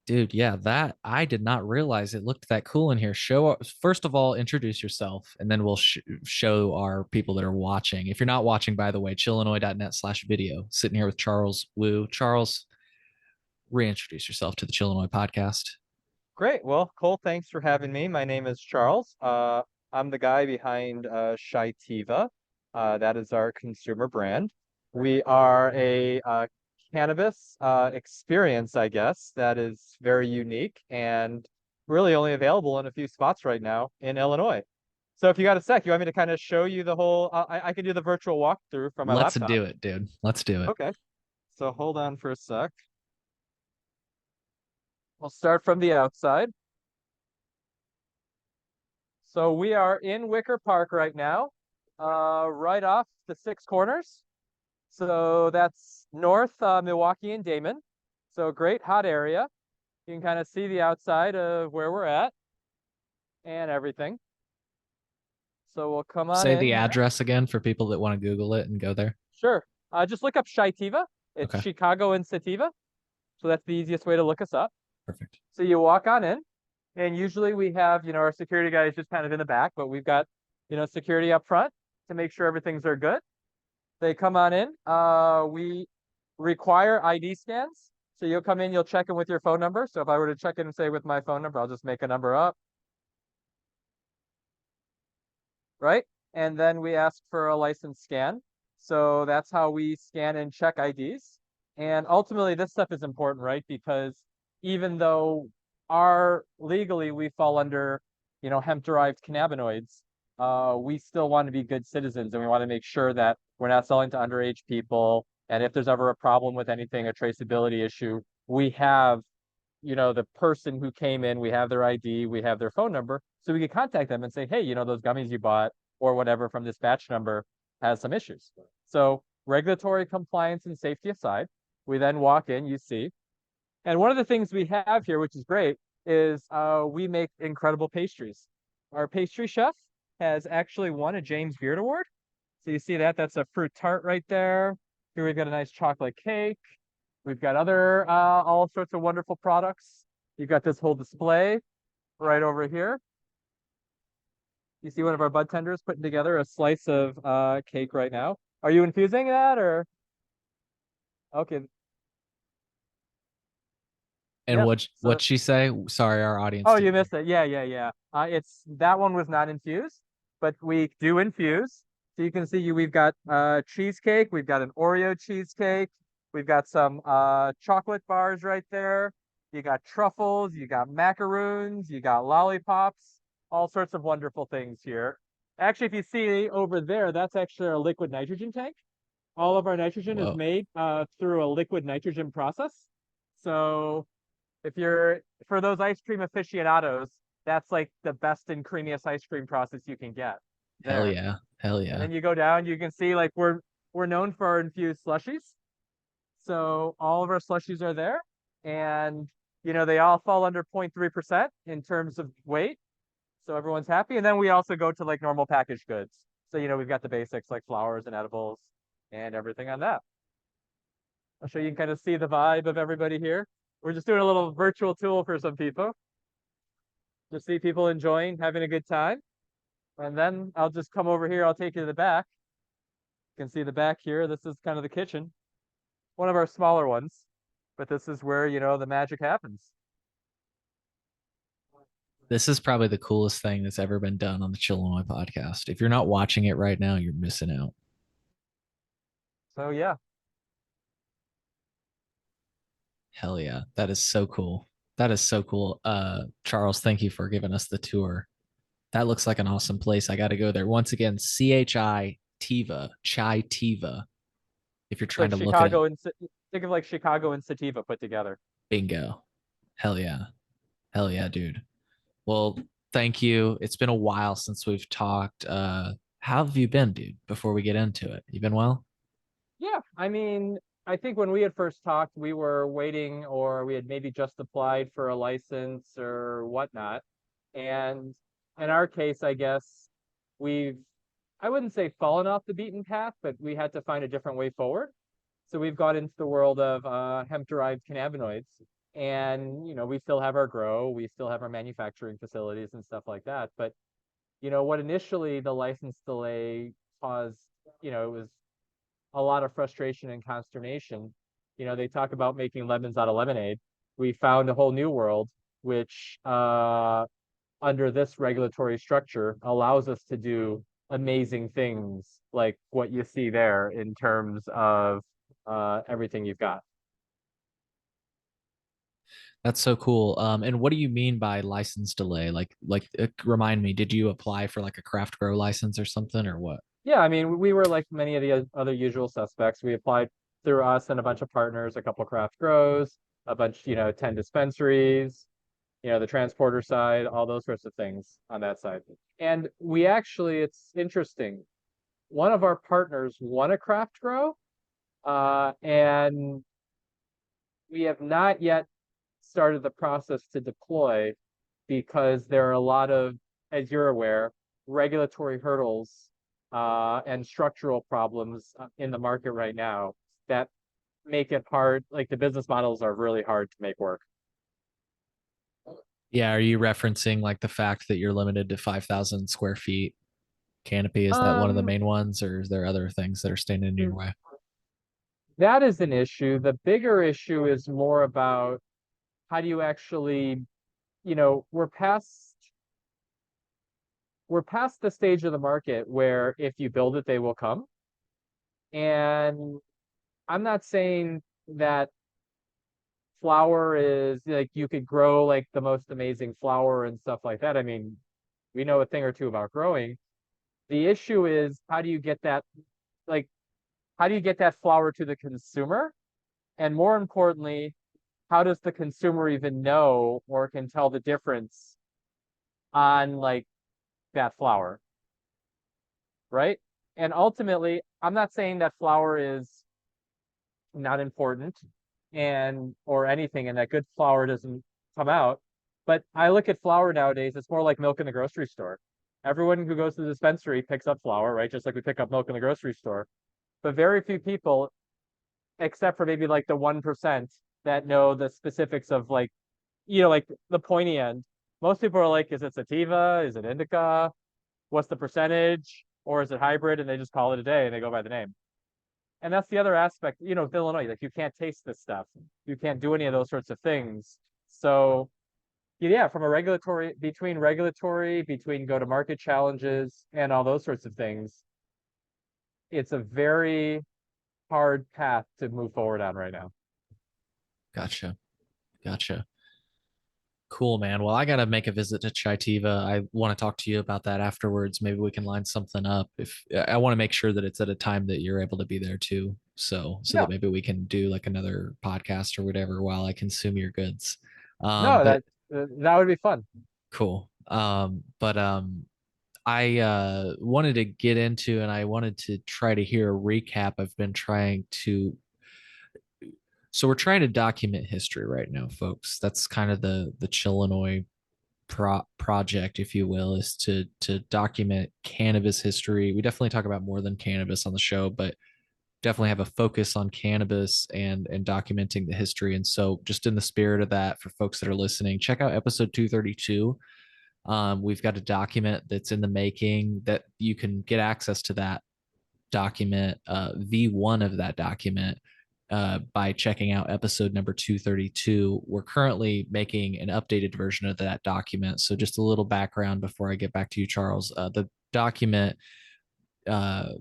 Dude, yeah, that I did not realize it looked that cool in here. First of all, introduce yourself, and then we'll show our people that are watching. If you're not watching, by the way, chillinois.net/video. Sitting here with Charles Wu. Charles, reintroduce yourself to the Chillinois podcast. Great. Well, Cole, thanks for having me. My name is Charles. I'm the guy behind Chitiva. That is our consumer brand. We are a cannabis experience, I guess, that is very unique and really only available in a few spots right now in Illinois. So if you got a sec, you want me to kind of show you the whole, I can do the virtual walkthrough from my Let's laptop. do it, dude. Let's do it. Okay. So hold on for a sec. We'll start from the outside. So we are in Wicker Park right now, right off the Six Corners. So that's north Milwaukee and Damon. So a great hot area. You can kind of see the outside of where we're at and everything. So we'll come on Say in the here. address again for people that want to Google it and go there. Sure. Just look up Chitiva. It's Okay, Chicago and Sativa. So that's the easiest way to look us up. perfect. So you walk on in, and usually we have, our security guys just kind of in the back, but we've got, security up front to make sure everything's are good. They come on in. We require ID scans. So you'll come in, you'll check in with your phone number. So if I were to check in and say with my phone number, I'll just make a number up, right? And then we ask for a license scan. So that's how we scan and check IDs. And ultimately, this stuff is important, right? Because even though our legally we fall under, hemp-derived cannabinoids, we still want to be good citizens, and we want to make sure that we're not selling to underage people. And if there's ever a problem with anything, a traceability issue, we have, the person who came in, we have their ID, we have their phone number, so we can contact them and say, hey, those gummies you bought or whatever from this batch number has some issues. So regulatory compliance and safety aside, we then walk in, you see, and one of the things we have here, which is great, is we make incredible pastries. Our pastry chef has actually won a James Beard Award. So you see that? That's a fruit tart right there. Here we've got a nice chocolate cake. We've got other all sorts of wonderful products. You've got this whole display right over here. You see one of our bud tenders putting together a slice of cake right now. Are you infusing that or? Okay. And Yep. what'd So she say? Sorry, our audience oh, didn't you hear. missed it. Yeah, yeah, yeah. It's that one was not infused, but we do infuse. So you can see we've got cheesecake, we've got an Oreo cheesecake, we've got some chocolate bars right there. You got truffles, you got macaroons, you got lollipops, all sorts of wonderful things here. Actually, if you see over there, that's actually our liquid nitrogen tank. All of our nitrogen is Whoa. made through a liquid nitrogen process. So if you're for those ice cream aficionados, that's like the best and creamiest ice cream process you can get Hell there. yeah. Hell And yeah. then you go down, you can see like we're known for our infused slushies. So all of our slushies are there, and they all fall under 0.3% in terms of weight. So everyone's happy. And then we also go to like normal packaged goods. So we've got the basics like flowers and edibles and everything on that. I'll show you can kind of see the vibe of everybody here. We're just doing a little virtual tool for some people. Just see people enjoying, having a good time. And then I'll just come over here. I'll take you to the back. You can see the back here. This is kind of the kitchen, one of our smaller ones, but this is where, the magic happens. This is probably the coolest thing that's ever been done on the Chillinois podcast. If you're not watching it right now, you're missing out. So yeah, Hell yeah. That is so cool. That is so cool. Charles, thank you for giving us the tour. That looks like an awesome place. I got to go there. Once again, CHI Tiva, Chai Tiva. If you're it's trying like to look it up, think of like Chicago and Sativa put together. bingo. Hell yeah. Hell yeah, dude. Well, thank you. It's been a while since we've talked. How have you been, dude? Before we get into it, you been well? Yeah, I mean, I think when we had first talked, we were waiting or we had maybe just applied for a license or whatnot. And in our case, I guess we've, I wouldn't say fallen off the beaten path, but we had to find a different way forward. So we've got into the world of hemp-derived cannabinoids. And, we still have our grow, we still have our manufacturing facilities and stuff like that. But, what initially the license delay caused, it was a lot of frustration and consternation. They talk about making lemons out of lemonade. We found a whole new world, which under this regulatory structure allows us to do amazing things like what you see there in terms of everything you've got. That's so cool. And what do you mean by license delay? Remind me, did you apply for like a craft grow license or something or what? Yeah, I mean, we were like many of the other usual suspects. We applied through us and a bunch of partners, a couple craft grows, a bunch, 10 dispensaries, the transporter side, all those sorts of things on that side. And we actually, it's interesting. One of our partners won a craft grow, and we have not yet started the process to deploy because there are a lot of, as you're aware, regulatory hurdles and structural problems in the market right now that make it hard. Like the business models are really hard to make work. Yeah, are you referencing like the fact that you're limited to 5,000 square feet canopy? Is that one of the Um, main ones, or is there other things that are standing in your way? that is an issue. The bigger issue is more about how do you actually, we're past the stage of the market where if you build it, they will come. And I'm not saying that flower is like you could grow like the most amazing flower and stuff like that. I mean, we know a thing or two about growing. The issue is like how do you get that flower to the consumer? And more importantly, how does the consumer even know or can tell the difference on like that flower, right? And ultimately, I'm not saying that flower is not important and or anything and that good flour doesn't come out. But I look at flour nowadays, it's more like milk in the grocery store. Everyone who goes to the dispensary picks up flour, right? Just like we pick up milk in the grocery store. But very few people, except for maybe like the 1% that know the specifics of like, like the pointy end. Most people are like, is it sativa? Is it indica? What's the percentage? Or is it hybrid? And they just call it a day and they go by the name. And that's the other aspect, with Illinois, like you can't taste this stuff. You can't do any of those sorts of things. So yeah, from a between go to market challenges and all those sorts of things, it's a very hard path to move forward on right now. Gotcha. Gotcha. Cool, man. Well, I got to make a visit to Chitiva. I want to talk to you about that afterwards. Maybe we can line something up. If I want to make sure that it's at a time that you're able to be there too. So Yeah, that maybe we can do like another podcast or whatever while I consume your goods. no, But that would be fun. cool. I wanted to get into and I wanted to try to hear a recap. I've been trying to so we're trying to document history right now, folks. That's kind of the Chillinois project, if you will, is to document cannabis history. We definitely talk about more than cannabis on the show, but definitely have a focus on cannabis and documenting the history. And so, just in the spirit of that, for folks that are listening, check out episode 232. We've got a document that's in the making that you can get access to that document, V1 of that document, by checking out episode number 232. We're currently making an updated version of that document. So, just a little background before I get back to you, Charles. The document uh,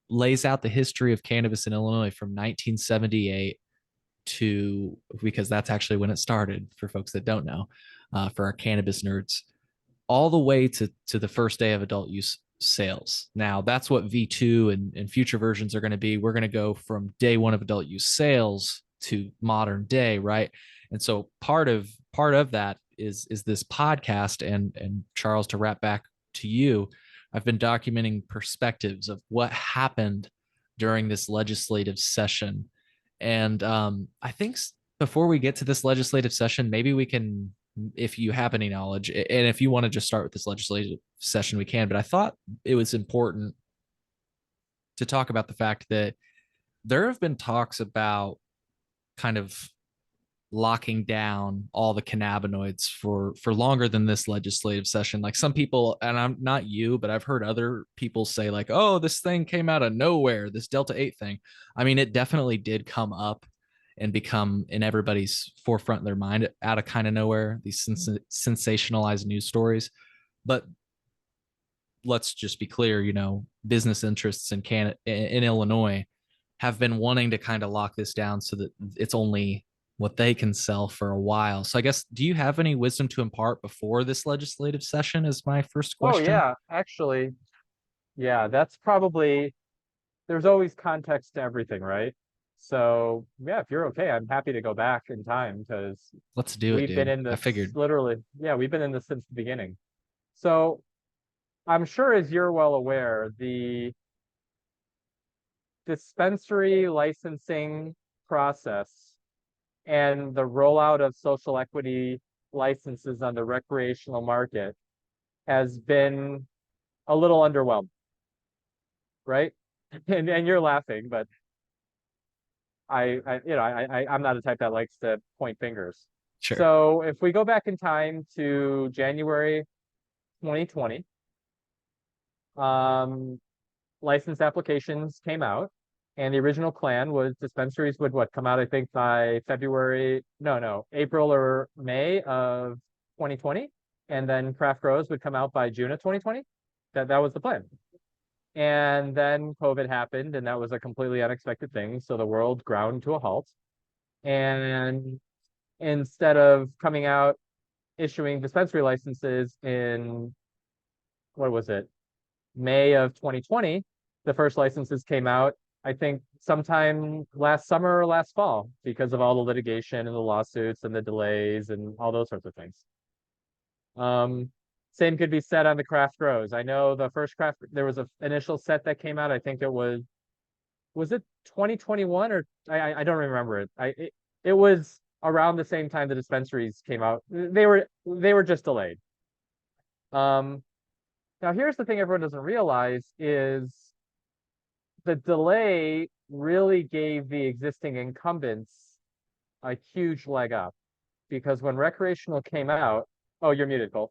lays out the history of cannabis in Illinois from 1978 to, because that's actually when it started for folks that don't know, for our cannabis nerds, all the way to the first day of adult use sales. Now, that's what V2 and future versions are going to be. We're going to go from day one of adult use sales to modern day, right? And so part of that is this podcast. And Charles, to wrap back to you, I've been documenting perspectives of what happened during this legislative session. And I think before we get to this legislative session, maybe we can, if you have any knowledge, and if you want to just start with this legislative session, we can. But I thought it was important to talk about the fact that there have been talks about kind of locking down all the cannabinoids for longer than this legislative session. Like some people, and I'm not you, but I've heard other people say like, "Oh, this thing came out of nowhere, this Delta 8 thing." I mean, it definitely did come up and become in everybody's forefront of their mind out of kind of nowhere, these sensationalized news stories. But let's just be clear, business interests in Illinois have been wanting to kind of lock this down so that it's only what they can sell for a while. So I guess, do you have any wisdom to impart before this legislative session is my first Oh question. yeah, actually, yeah, that's probably, there's always context to everything, right? So yeah, if you're okay, I'm happy to go back in time because Let's do it, we've been dude. in I this figured. literally, yeah, we've been in this since the beginning. So I'm sure as you're well aware, the dispensary licensing process and the rollout of social equity licenses on the recreational market has been a little underwhelming, right? And you're laughing, but I'm not a type that likes to point fingers. Sure. So if we go back in time to January 2020, um, license applications came out, and the original plan was dispensaries would what come out, I think, by February, no, April or May of 2020, and then craft grows would come out by June of 2020. That was the plan. And then COVID happened, and that was a completely unexpected thing. So the world ground to a halt. And instead of coming out issuing dispensary licenses in, what was it, May of 2020, the first licenses came out, I think, sometime last summer or last fall because of all the litigation and the lawsuits and the delays and all those sorts of things. Same could be said on the craft grows. I know the first craft, there was an initial set that came out. I think was it 2021 or I don't remember it. It was around the same time the dispensaries came out. They were just delayed. Um, Now here's the thing everyone doesn't realize is the delay really gave the existing incumbents a huge leg up because when recreational came out, oh, you're muted, Cole.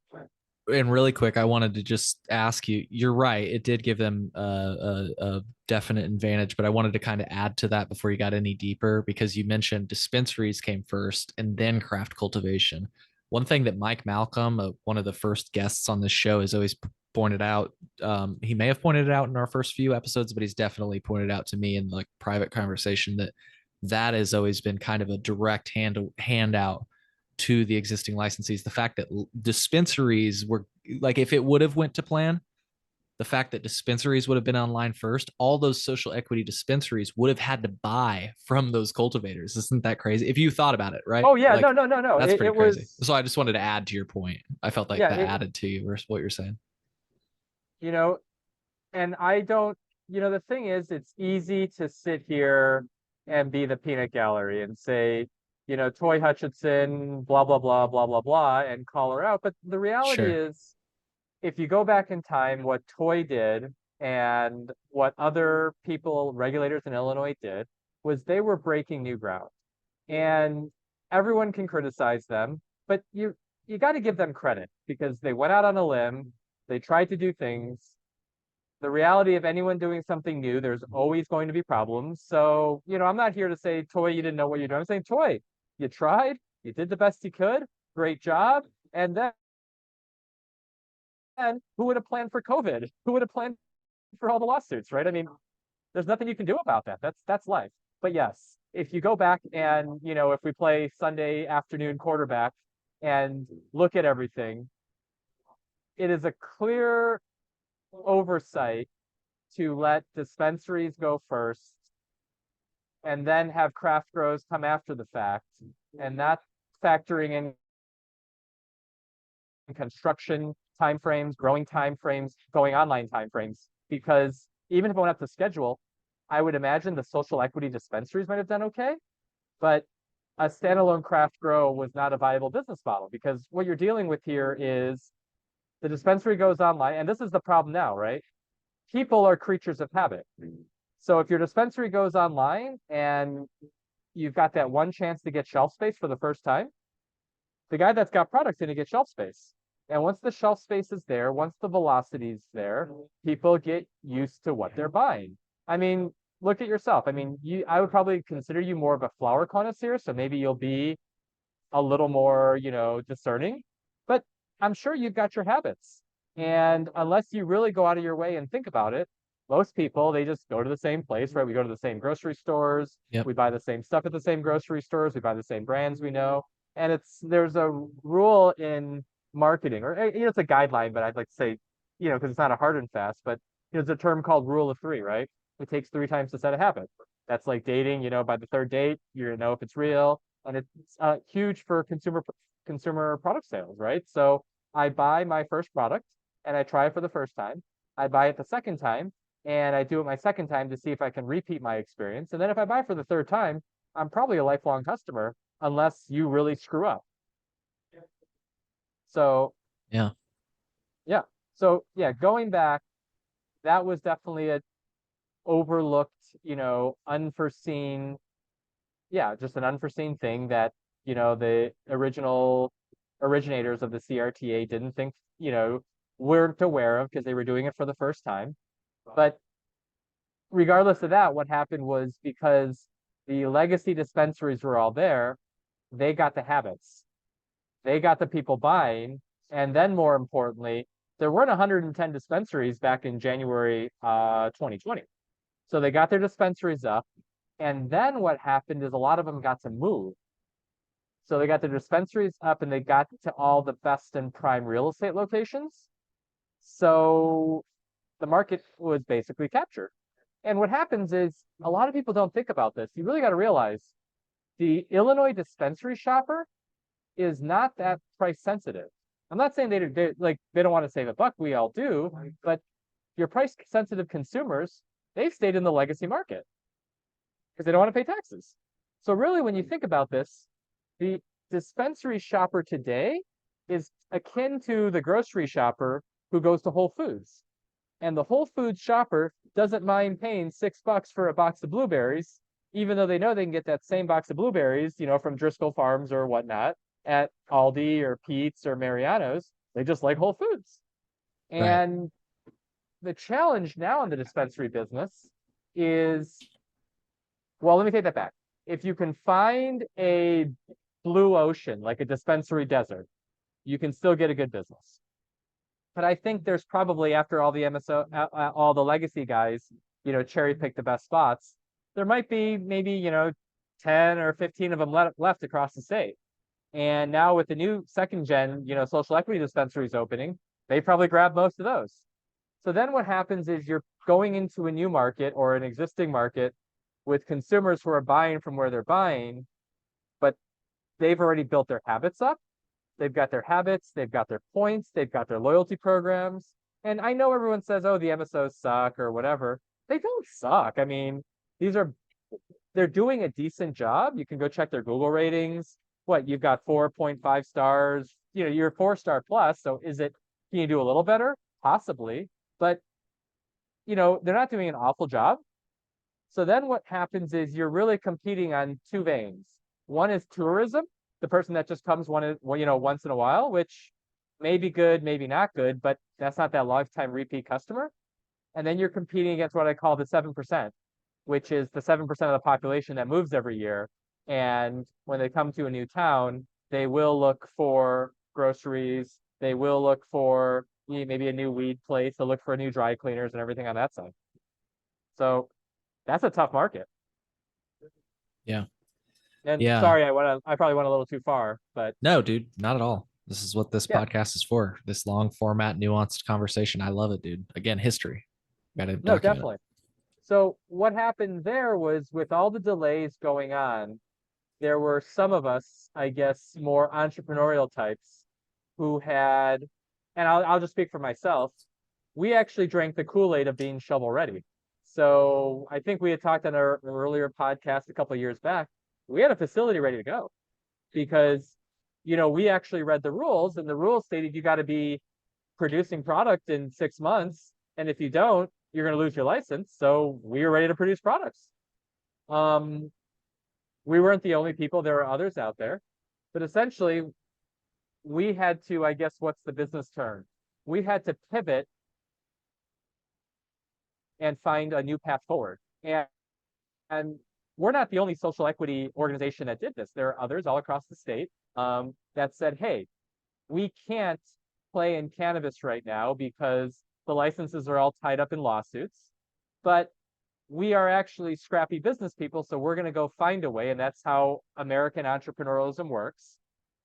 And really quick, I wanted to just ask you, you're right. It did give them a definite advantage, but I wanted to kind of add to that before you got any deeper because you mentioned dispensaries came first and then craft cultivation. One thing that Mike Malcolm, one of the first guests on this show, has always pointed out. He may have pointed it out in our first few episodes, but he's definitely pointed out to me in like private conversation that has always been kind of a direct handout to the existing licensees. The fact that dispensaries were like, if it would have went to plan, the fact that dispensaries would have been online first, all those social equity dispensaries would have had to buy from those cultivators. Isn't that crazy? If you thought about it, right? Oh yeah, no, Like no, no, no. that's It, pretty it crazy. was So I just wanted to add to your point. I felt like yeah, that added to you versus what you're saying. you know, and I don't, the thing is, it's easy to sit here and be the peanut gallery and say, Toy Hutchinson, blah, blah, blah, blah, blah, blah, and call her out. But the reality Sure. is, if you go back in time, what Toy did and what other people, regulators in Illinois did, was they were breaking new ground. And everyone can criticize them, but you got to give them credit because they went out on a limb, they tried to do things. The reality of anyone doing something new, there's always going to be problems. So, I'm not here to say, Toy, you didn't know what you're doing. I'm saying, Toy, you tried, you did the best you could, great job. And then who would have planned for COVID? Who would have planned for all the lawsuits, right? I mean, there's nothing you can do about that. That's life. But yes, if you go back and, if we play Sunday afternoon quarterback and look at everything, it is a clear oversight to let dispensaries go first and then have craft grows come after the fact, and not factoring in construction timeframes, growing timeframes, going online timeframes. Because even if I went up to schedule, I would imagine the social equity dispensaries might have done okay, but a standalone craft grow was not a viable business model because what you're dealing with here is the dispensary goes online, and this is the problem now, right? People are creatures of habit. So if your dispensary goes online and you've got that one chance to get shelf space for the first time. The guy that's got products going to get shelf space. And once the shelf space is there, once the velocity is there, people get used to what they're buying. I mean, look at yourself. I mean, I would probably consider you more of a flower connoisseur, so maybe you'll be a little more, discerning. But I'm sure you've got your habits. And unless you really go out of your way and think about it, most people, they just go to the same place, right? We go to the same grocery stores. Yep. We buy the same stuff at the same grocery stores. We buy the same brands we know. And there's a rule in marketing, or it's a guideline, but I'd like to say, because it's not a hard and fast, but there's a term called rule of three, right? It takes 3 times to set a habit. That's like dating, by the third date, you're gonna know if it's real. And it's huge for consumer product sales, right? So I buy my first product and I try it for the first time. I buy it the second time and I do it my second time to see if I can repeat my experience. And then if I buy for the third time, I'm probably a lifelong customer unless you really screw up. So Yeah. yeah. So yeah, going back, that was definitely a overlooked, unforeseen, yeah, just an unforeseen thing that, the originators of the CRTA didn't think, weren't aware of because they were doing it for the first time. But regardless of that, what happened was because the legacy dispensaries were all there, they got the habits. They got the people buying. And then more importantly, there weren't 110 dispensaries back in January 2020. So they got their dispensaries up. And then what happened is a lot of them got to move. So they got their dispensaries up and they got to all the best and prime real estate locations. So the market was basically captured. And what happens is a lot of people don't think about this. You really got to realize the Illinois dispensary shopper is not that price sensitive. I'm not saying they don't want to save a buck. We all do, but your price sensitive consumers, they've stayed in the legacy market because they don't want to pay taxes. So really, when you think about this, the dispensary shopper today is akin to the grocery shopper who goes to Whole Foods. And the Whole Foods shopper doesn't mind paying $6 for a box of blueberries, even though they know they can get that same box of blueberries, from Driscoll Farms or whatnot at Aldi or Pete's or Mariano's. They just like Whole Foods. Right. And the challenge now in the dispensary business is, well, let me take that back. If you can find a blue ocean, like a dispensary desert, you can still get a good business. But I think there's probably, after all the MSO, all the legacy guys, cherry pick the best spots, there might be maybe, 10 or 15 of them left across the state. And now with the new second gen, social equity dispensaries opening, they probably grab most of those. So then what happens is you're going into a new market or an existing market with consumers who are buying from where they're buying, but they've already built their habits up. They've got their habits, they've got their points, they've got their loyalty programs. And I know everyone says, oh, the MSOs suck or whatever. They don't suck. I mean, they're doing a decent job. You can go check their Google ratings. What, you've got 4.5 stars, you're 4-star plus. So can you do a little better? Possibly. But, they're not doing an awful job. So then what happens is you're really competing on two veins. One is tourism, the person that just comes once in a while, which may be good, maybe not good, but that's not that lifetime repeat customer. And then you're competing against what I call the 7%, which is the 7% of the population that moves every year. And when they come to a new town, they will look for groceries. They will look for maybe a new weed place. They'll look for new dry cleaners and everything on that side. So that's a tough market. Yeah. And Yeah. sorry, I probably went a little too far, but No, dude, not at all. This is what this yeah, podcast is for. This long format, nuanced conversation. I love it, dude. Again, history. Got to no, document it. definitely. So what happened there was with all the delays going on, there were some of us, I guess, more entrepreneurial types who had, and I'll just speak for myself, we actually drank the Kool-Aid of being shovel ready. So I think we had talked on our earlier podcast a couple of years back. We had a facility ready to go because, we actually read the rules and the rules stated you got to be producing product in 6 months. And if you don't, you're going to lose your license. So we were ready to produce products. we weren't the only people. There are others out there, but essentially we had to, I guess, what's the business term? We had to pivot and find a new path forward. And we're not the only social equity organization that did this. There are others all across the state that said, hey, we can't play in cannabis right now because the licenses are all tied up in lawsuits. But we are actually scrappy business people, so we're going to go find a way. And that's how American entrepreneurialism works.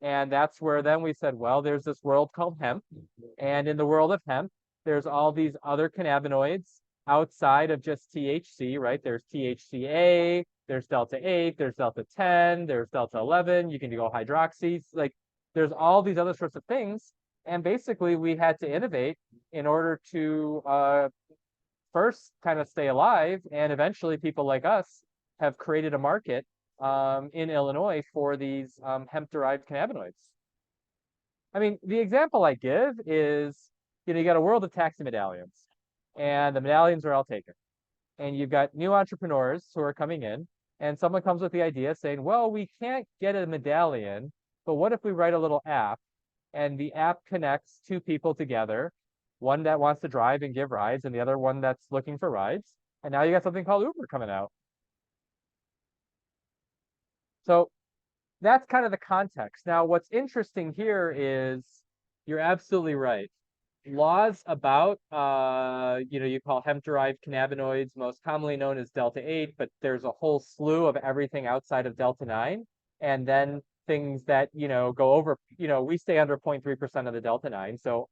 And that's where then we said, well, there's this world called hemp. And in the world of hemp, there's all these other cannabinoids outside of just THC, right? There's THCA, there's Delta 8, there's Delta 10, there's Delta 11. You can go hydroxy. Like there's all these other sorts of things. And basically, we had to innovate in order to first kind of stay alive. And eventually, people like us have created a market in Illinois for these hemp-derived cannabinoids. I mean, the example I give is, you got a world of taxi medallions, and the medallions are all taken. And you've got new entrepreneurs who are coming in, and someone comes with the idea saying, well, we can't get a medallion, but what if we write a little app, and the app connects two people together, one that wants to drive and give rides, and the other one that's looking for rides. And now you got something called Uber coming out. So that's kind of the context. Now, what's interesting here is you're absolutely right. Laws about, you call hemp-derived cannabinoids, most commonly known as Delta 8, but there's a whole slew of everything outside of Delta 9. And then things that, go over, we stay under 0.3% of the Delta 9. So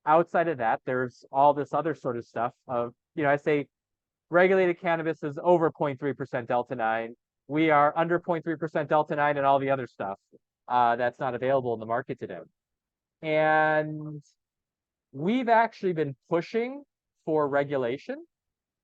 outside of that, there's all this other sort of stuff of, I say regulated cannabis is over 0.3% Delta 9. We are under 0.3% Delta 9 and all the other stuff that's not available in the market today. And we've actually been pushing for regulation.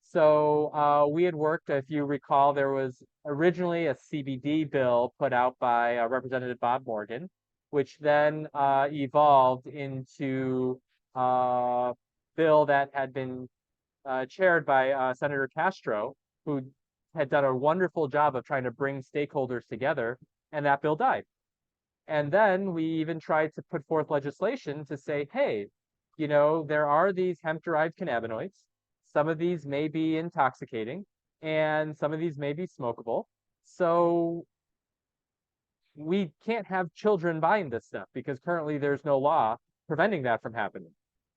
So we had worked, if you recall, there was originally a CBD bill put out by Representative Bob Morgan, which then evolved into a bill that had been chaired by Senator Castro, who had done a wonderful job of trying to bring stakeholders together, and that bill died. And then we even tried to put forth legislation to say, hey, there are these hemp-derived cannabinoids. Some of these may be intoxicating, and some of these may be smokable. So we can't have children buying this stuff because currently there's no law preventing that from happening.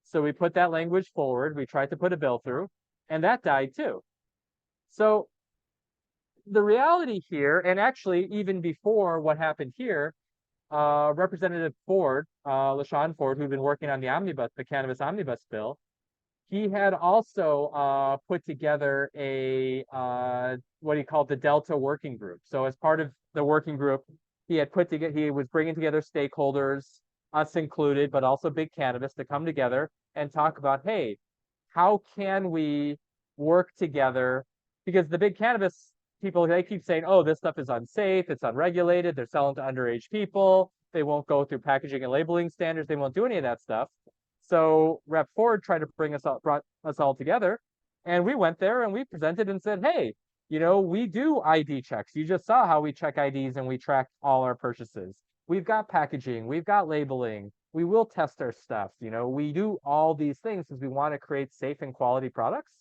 So we put that language forward. We tried to put a bill through, and that died too. So the reality here, and actually even before what happened here, Representative Ford, LaShawn Ford, who'd been working on the cannabis omnibus bill, he had also put together a what he called the Delta Working Group. So as part of the working group, he was bringing together stakeholders, us included, but also big cannabis, to come together and talk about, hey, how can we work together? Because the big cannabis people, they keep saying, oh, this stuff is unsafe, it's unregulated, they're selling to underage people, they won't go through packaging and labeling standards, they won't do any of that stuff. So Rep Ford brought us all together, and we went there and we presented and said, hey, we do ID checks. You just saw how we check IDs and we track all our purchases. We've got packaging, we've got labeling, we will test our stuff. We do all these things because we want to create safe and quality products.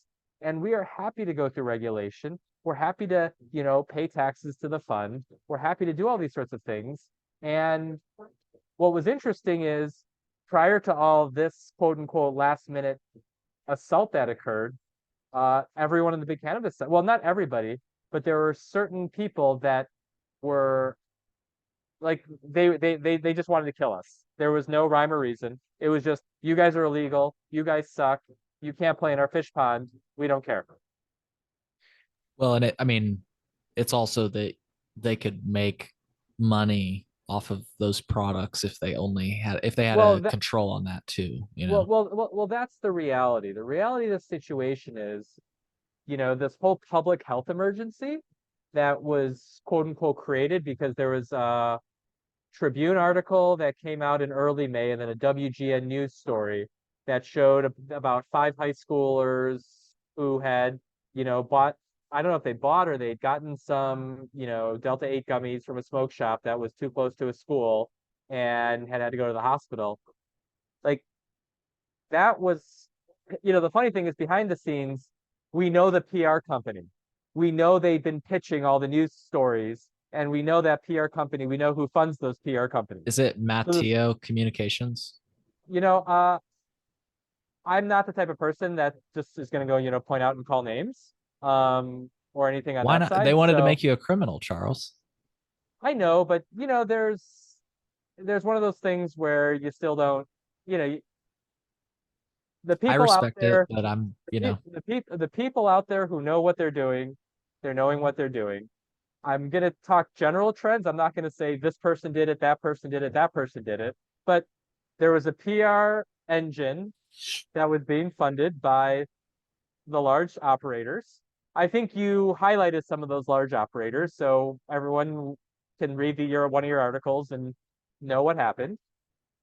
And we are happy to go through regulation. We're happy to, pay taxes to the fund. We're happy to do all these sorts of things. And what was interesting is prior to all this quote unquote last minute assault that occurred, everyone in the big cannabis, well, not everybody, but there were certain people that were like, they just wanted to kill us. There was no rhyme or reason. It was just, you guys are illegal. You guys suck. You can't play in our fish pond. We don't care. Well, and I mean, it's also that they could make money off of those products if they had Well, a that, control on that too, well, that's the reality. The reality of the situation is, this whole public health emergency that was quote unquote created because there was a Tribune article that came out in early May, and then a WGN news story that showed about 5 high schoolers who had, bought I don't know if they bought or they'd gotten some, Delta 8 gummies from a smoke shop that was too close to a school and had to go to the hospital. Like that was, the funny thing is behind the scenes, we know the PR company. We know they've been pitching all the news stories, and we know that PR company. We know who funds those PR companies. Is it So this, Matteo Communications? you know, uh, I'm not the type of person that just is going to go, point out and call names, or anything on Why that not? They side. wanted to So make you a criminal, Charles. I know, but there's one of those things where you still don't, you know, the I people out respect it, there, but I'm, the people out there who know what they're doing, they're knowing what they're doing. I'm gonna talk general trends. I'm not gonna say this person did it, that person did it, that person did it. But there was a PR engine that was being funded by the large operators. I think you highlighted some of those large operators, so everyone can read one of your articles and know what happened.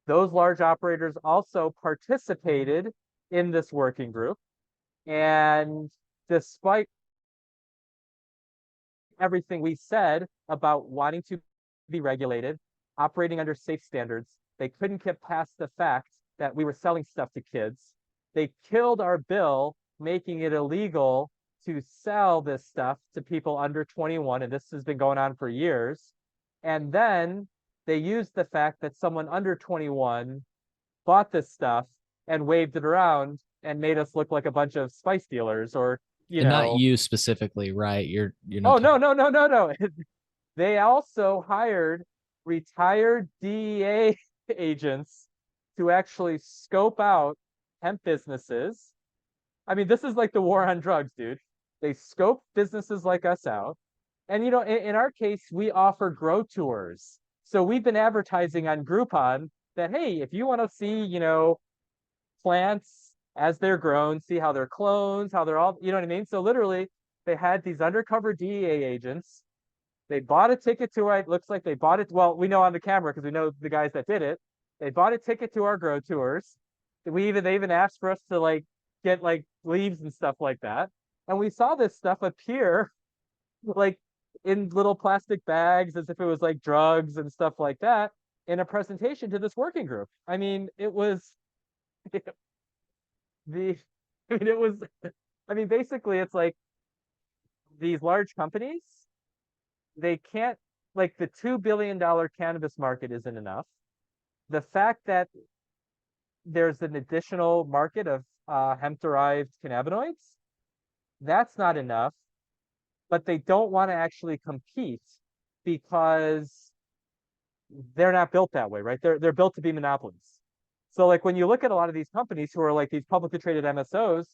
Those large operators also participated in this working group. And despite everything we said about wanting to be regulated, operating under safe standards, they couldn't get past the fact that we were selling stuff to kids. They killed our bill, making it illegal to sell this stuff to people under 21. And this has been going on for years. And then they used the fact that someone under 21 bought this stuff and waved it around and made us look like a bunch of spice dealers or, and not you specifically, right? You're not oh, no, talking. no, no, no, no. They also hired retired DEA agents to actually scope out hemp businesses. I mean, this is like the war on drugs, dude. They scope businesses like us out. And, in our case, we offer grow tours. So we've been advertising on Groupon that, hey, if you want to see, plants as they're grown, see how they're clones, how they're all, you know what I mean? So literally, they had these undercover DEA agents. They bought a ticket to it. Looks like they bought it. Well, we know on the camera because we know the guys that did it. They bought a ticket to our grow tours. They even asked for us to like get like leaves and stuff like that. And we saw this stuff appear like in little plastic bags as if it was like drugs and stuff like that in a presentation to this working group. I mean, it was the I mean it was basically it's like these large companies, they can't, like, the $2 billion cannabis market isn't enough. The fact that there's an additional market of hemp derived cannabinoids, that's not enough, but they don't want to actually compete because they're not built that way, right? They're built to be monopolies. So like when you look at a lot of these companies who are like these publicly traded MSOs,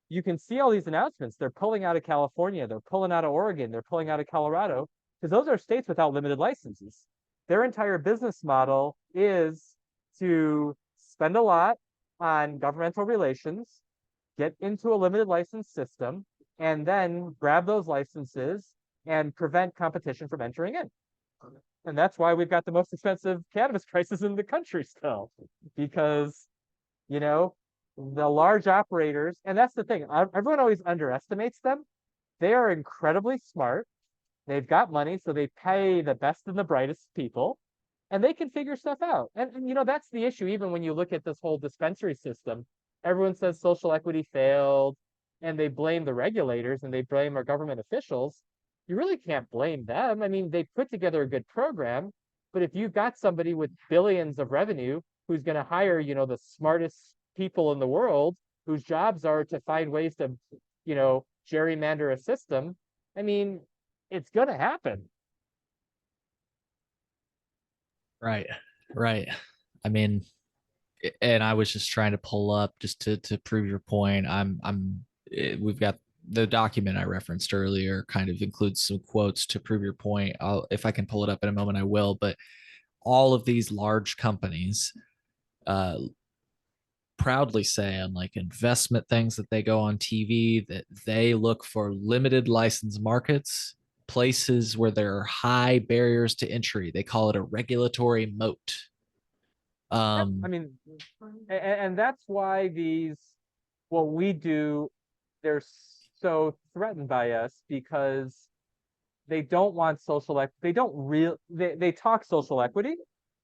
you can see all these announcements. They're pulling out of California, they're pulling out of Oregon, they're pulling out of Colorado, because those are states without limited licenses. Their entire business model is to spend a lot on governmental relations, get into a limited license system, and then grab those licenses and prevent competition from entering in. And that's why we've got the most expensive cannabis prices in the country still, because, you know, the large operators, and that's the thing, everyone always underestimates them. They are incredibly smart. They've got money, so they pay the best and the brightest people, and they can figure stuff out. And that's the issue. Even when you look at this whole dispensary system, everyone says social equity failed, and they blame the regulators and they blame our government officials. You really can't blame them. I mean, they put together a good program, but if you've got somebody with billions of revenue who's going to hire, the smartest people in the world, whose jobs are to find ways to, gerrymander a system, I mean, it's going to happen. Right, right. I mean, and I was just trying to pull up just to prove your point. We've got the document I referenced earlier kind of includes some quotes to prove your point. If I can pull it up in a moment, I will. But all of these large companies uh, proudly say on like investment things that they go on TV that they look for limited license markets, places where there are high barriers to entry. They call it a regulatory moat. Yep. I mean, and that's why what we do, there's so threatened by us because they don't want they don't real they talk social equity,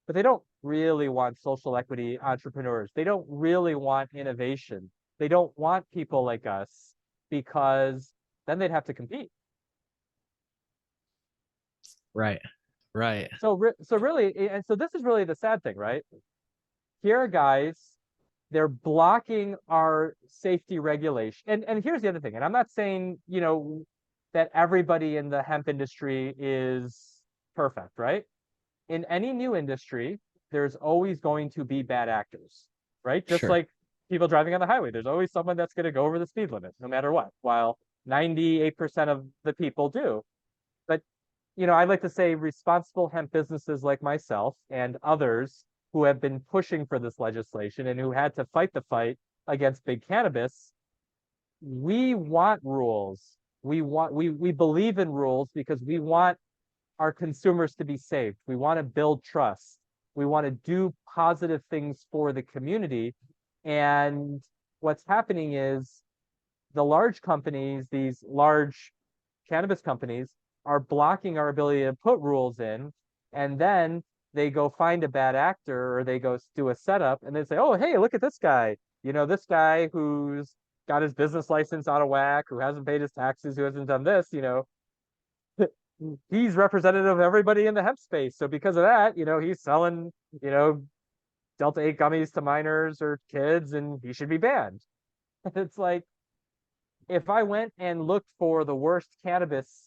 but they don't really want social equity entrepreneurs. They don't really want innovation. They don't want people like us because then they'd have to compete. Right. Right. So really, and so this is really the sad thing, right? Here are guys, they're blocking our safety regulation. And here's the other thing, and I'm not saying, that everybody in the hemp industry is perfect, right? In any new industry, there's always going to be bad actors, right? Just Sure. like people driving on the highway, there's always someone that's going to go over the speed limit, no matter what, while 98% of the people do. But, I'd like to say responsible hemp businesses like myself and others who have been pushing for this legislation and who had to fight the fight against big cannabis, we want rules. We believe in rules because we want our consumers to be safe. We want to build trust. We want to do positive things for the community. And what's happening is the large companies, these large cannabis companies, are blocking our ability to put rules in. And then they go find a bad actor or they go do a setup and they say, oh, hey, look at this guy. This guy who's got his business license out of whack, who hasn't paid his taxes, who hasn't done this, he's representative of everybody in the hemp space. So because of that, he's selling, you know, Delta 8 gummies to minors or kids and he should be banned. It's like if I went and looked for the worst cannabis,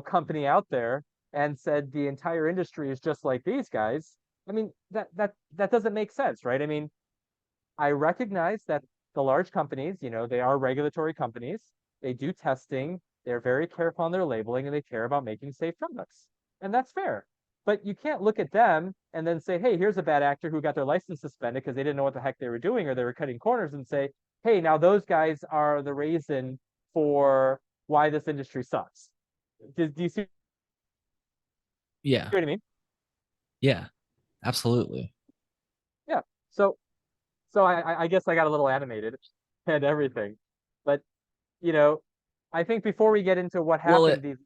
company out there and said the entire industry is just like these guys, I mean, that doesn't make sense, right? I mean, I recognize that the large companies, they are regulatory companies. They do testing. They're very careful on their labeling and they care about making safe products. And that's fair. But you can't look at them and then say, hey, here's a bad actor who got their license suspended because they didn't know what the heck they were doing or they were cutting corners and say, hey, now those guys are the reason for why this industry sucks. Do you see Yeah. what I mean? Yeah. Absolutely. Yeah. So I guess I got a little animated and everything. But, you know, I think before we get into what Well, happened these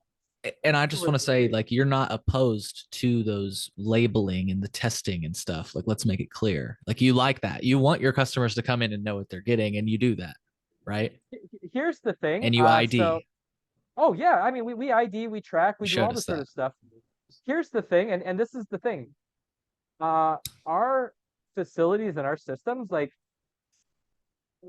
and I two just or want to say, three, like, you're not opposed to those labeling and the testing and stuff. Like, let's make it clear. Like, you like that. You want your customers to come in and know what they're getting, and you do that, right? here's the thing. And you So ID. oh yeah, I mean we ID, we track, You we do showed all this us sort that. of stuff. Here's the thing, and this is the thing. Uh our facilities and our systems, like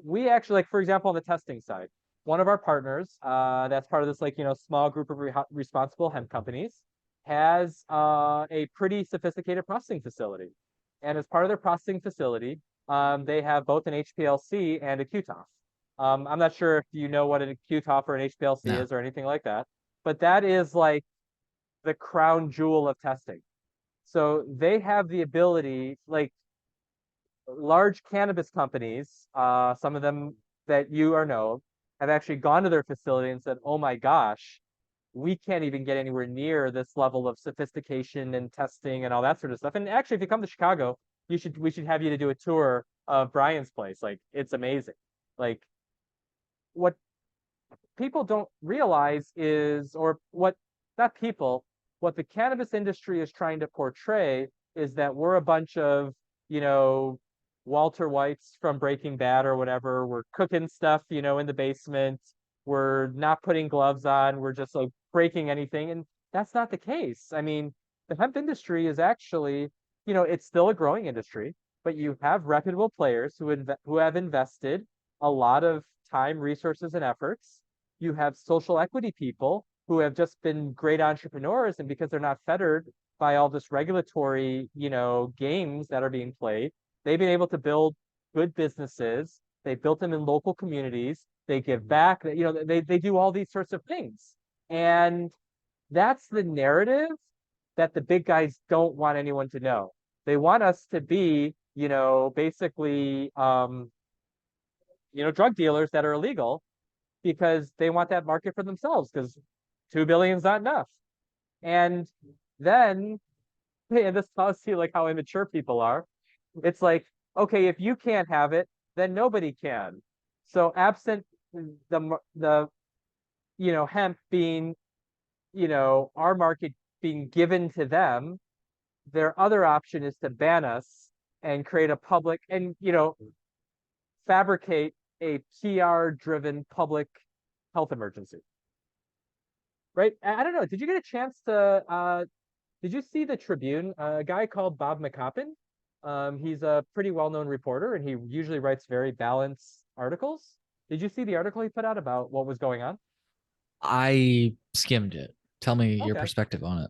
we actually like for example on the testing side, one of our partners, that's part of this like small group of responsible hemp companies, has a pretty sophisticated processing facility. And as part of their processing facility, they have both an HPLC and a QTOF. I'm not sure if you know what a QTOF or an HPLC No. is or anything like that, but that is like the crown jewel of testing. So they have the ability, like large cannabis companies, some of them that you are know, have actually gone to their facility and said, "Oh my gosh, we can't even get anywhere near this level of sophistication and testing and all that sort of stuff." And actually, if you come to Chicago, we should have you to do a tour of Brian's place. Like it's amazing. Like what people don't realize is, or what not people, what the cannabis industry is trying to portray is that we're a bunch of, you know, Walter Whites from Breaking Bad or whatever. We're cooking stuff, in the basement. We're not putting gloves on. We're just like breaking anything. And that's not the case. I mean, the hemp industry is actually, it's still a growing industry, but you have reputable players who have invested a lot of time, resources, and efforts. You have social equity people who have just been great entrepreneurs, and because they're not fettered by all this regulatory, games that are being played, they've been able to build good businesses. They built them in local communities. They give back. They do all these sorts of things, and that's the narrative that the big guys don't want anyone to know. They want us to be, basically, drug dealers that are illegal because they want that market for themselves because 2 billion is not enough. And then, and this tells you like how immature people are. It's like, okay, if you can't have it, then nobody can. So absent the hemp being, our market being given to them, their other option is to ban us and create a public and fabricate a PR driven public health emergency. Right? I don't know. Did you get a chance to did you see the Tribune? A guy called Bob McCoppin. He's a pretty well-known reporter, and he usually writes very balanced articles. Did you see the article he put out about what was going on? I skimmed it. Tell me your Okay. perspective on it.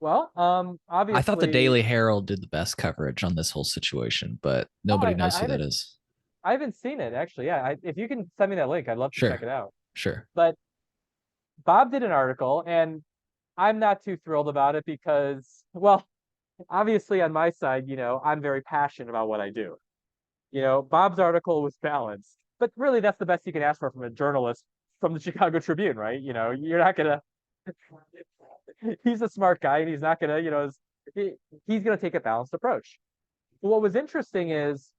Well, I thought the obviously, Daily Herald did the best coverage on this whole situation, but oh, nobody knows I who that haven't is. I haven't seen it actually. Yeah, if you can send me that link, I'd love to check Sure, it out. sure. But Bob did an article, and I'm not too thrilled about it because, well, obviously on my side, I'm very passionate about what I do. Bob's article was balanced, but really that's the best you can ask for from a journalist from the Chicago Tribune, right? You're not gonna. He's a smart guy, and he's not gonna, he's gonna take a balanced approach. But what was interesting is,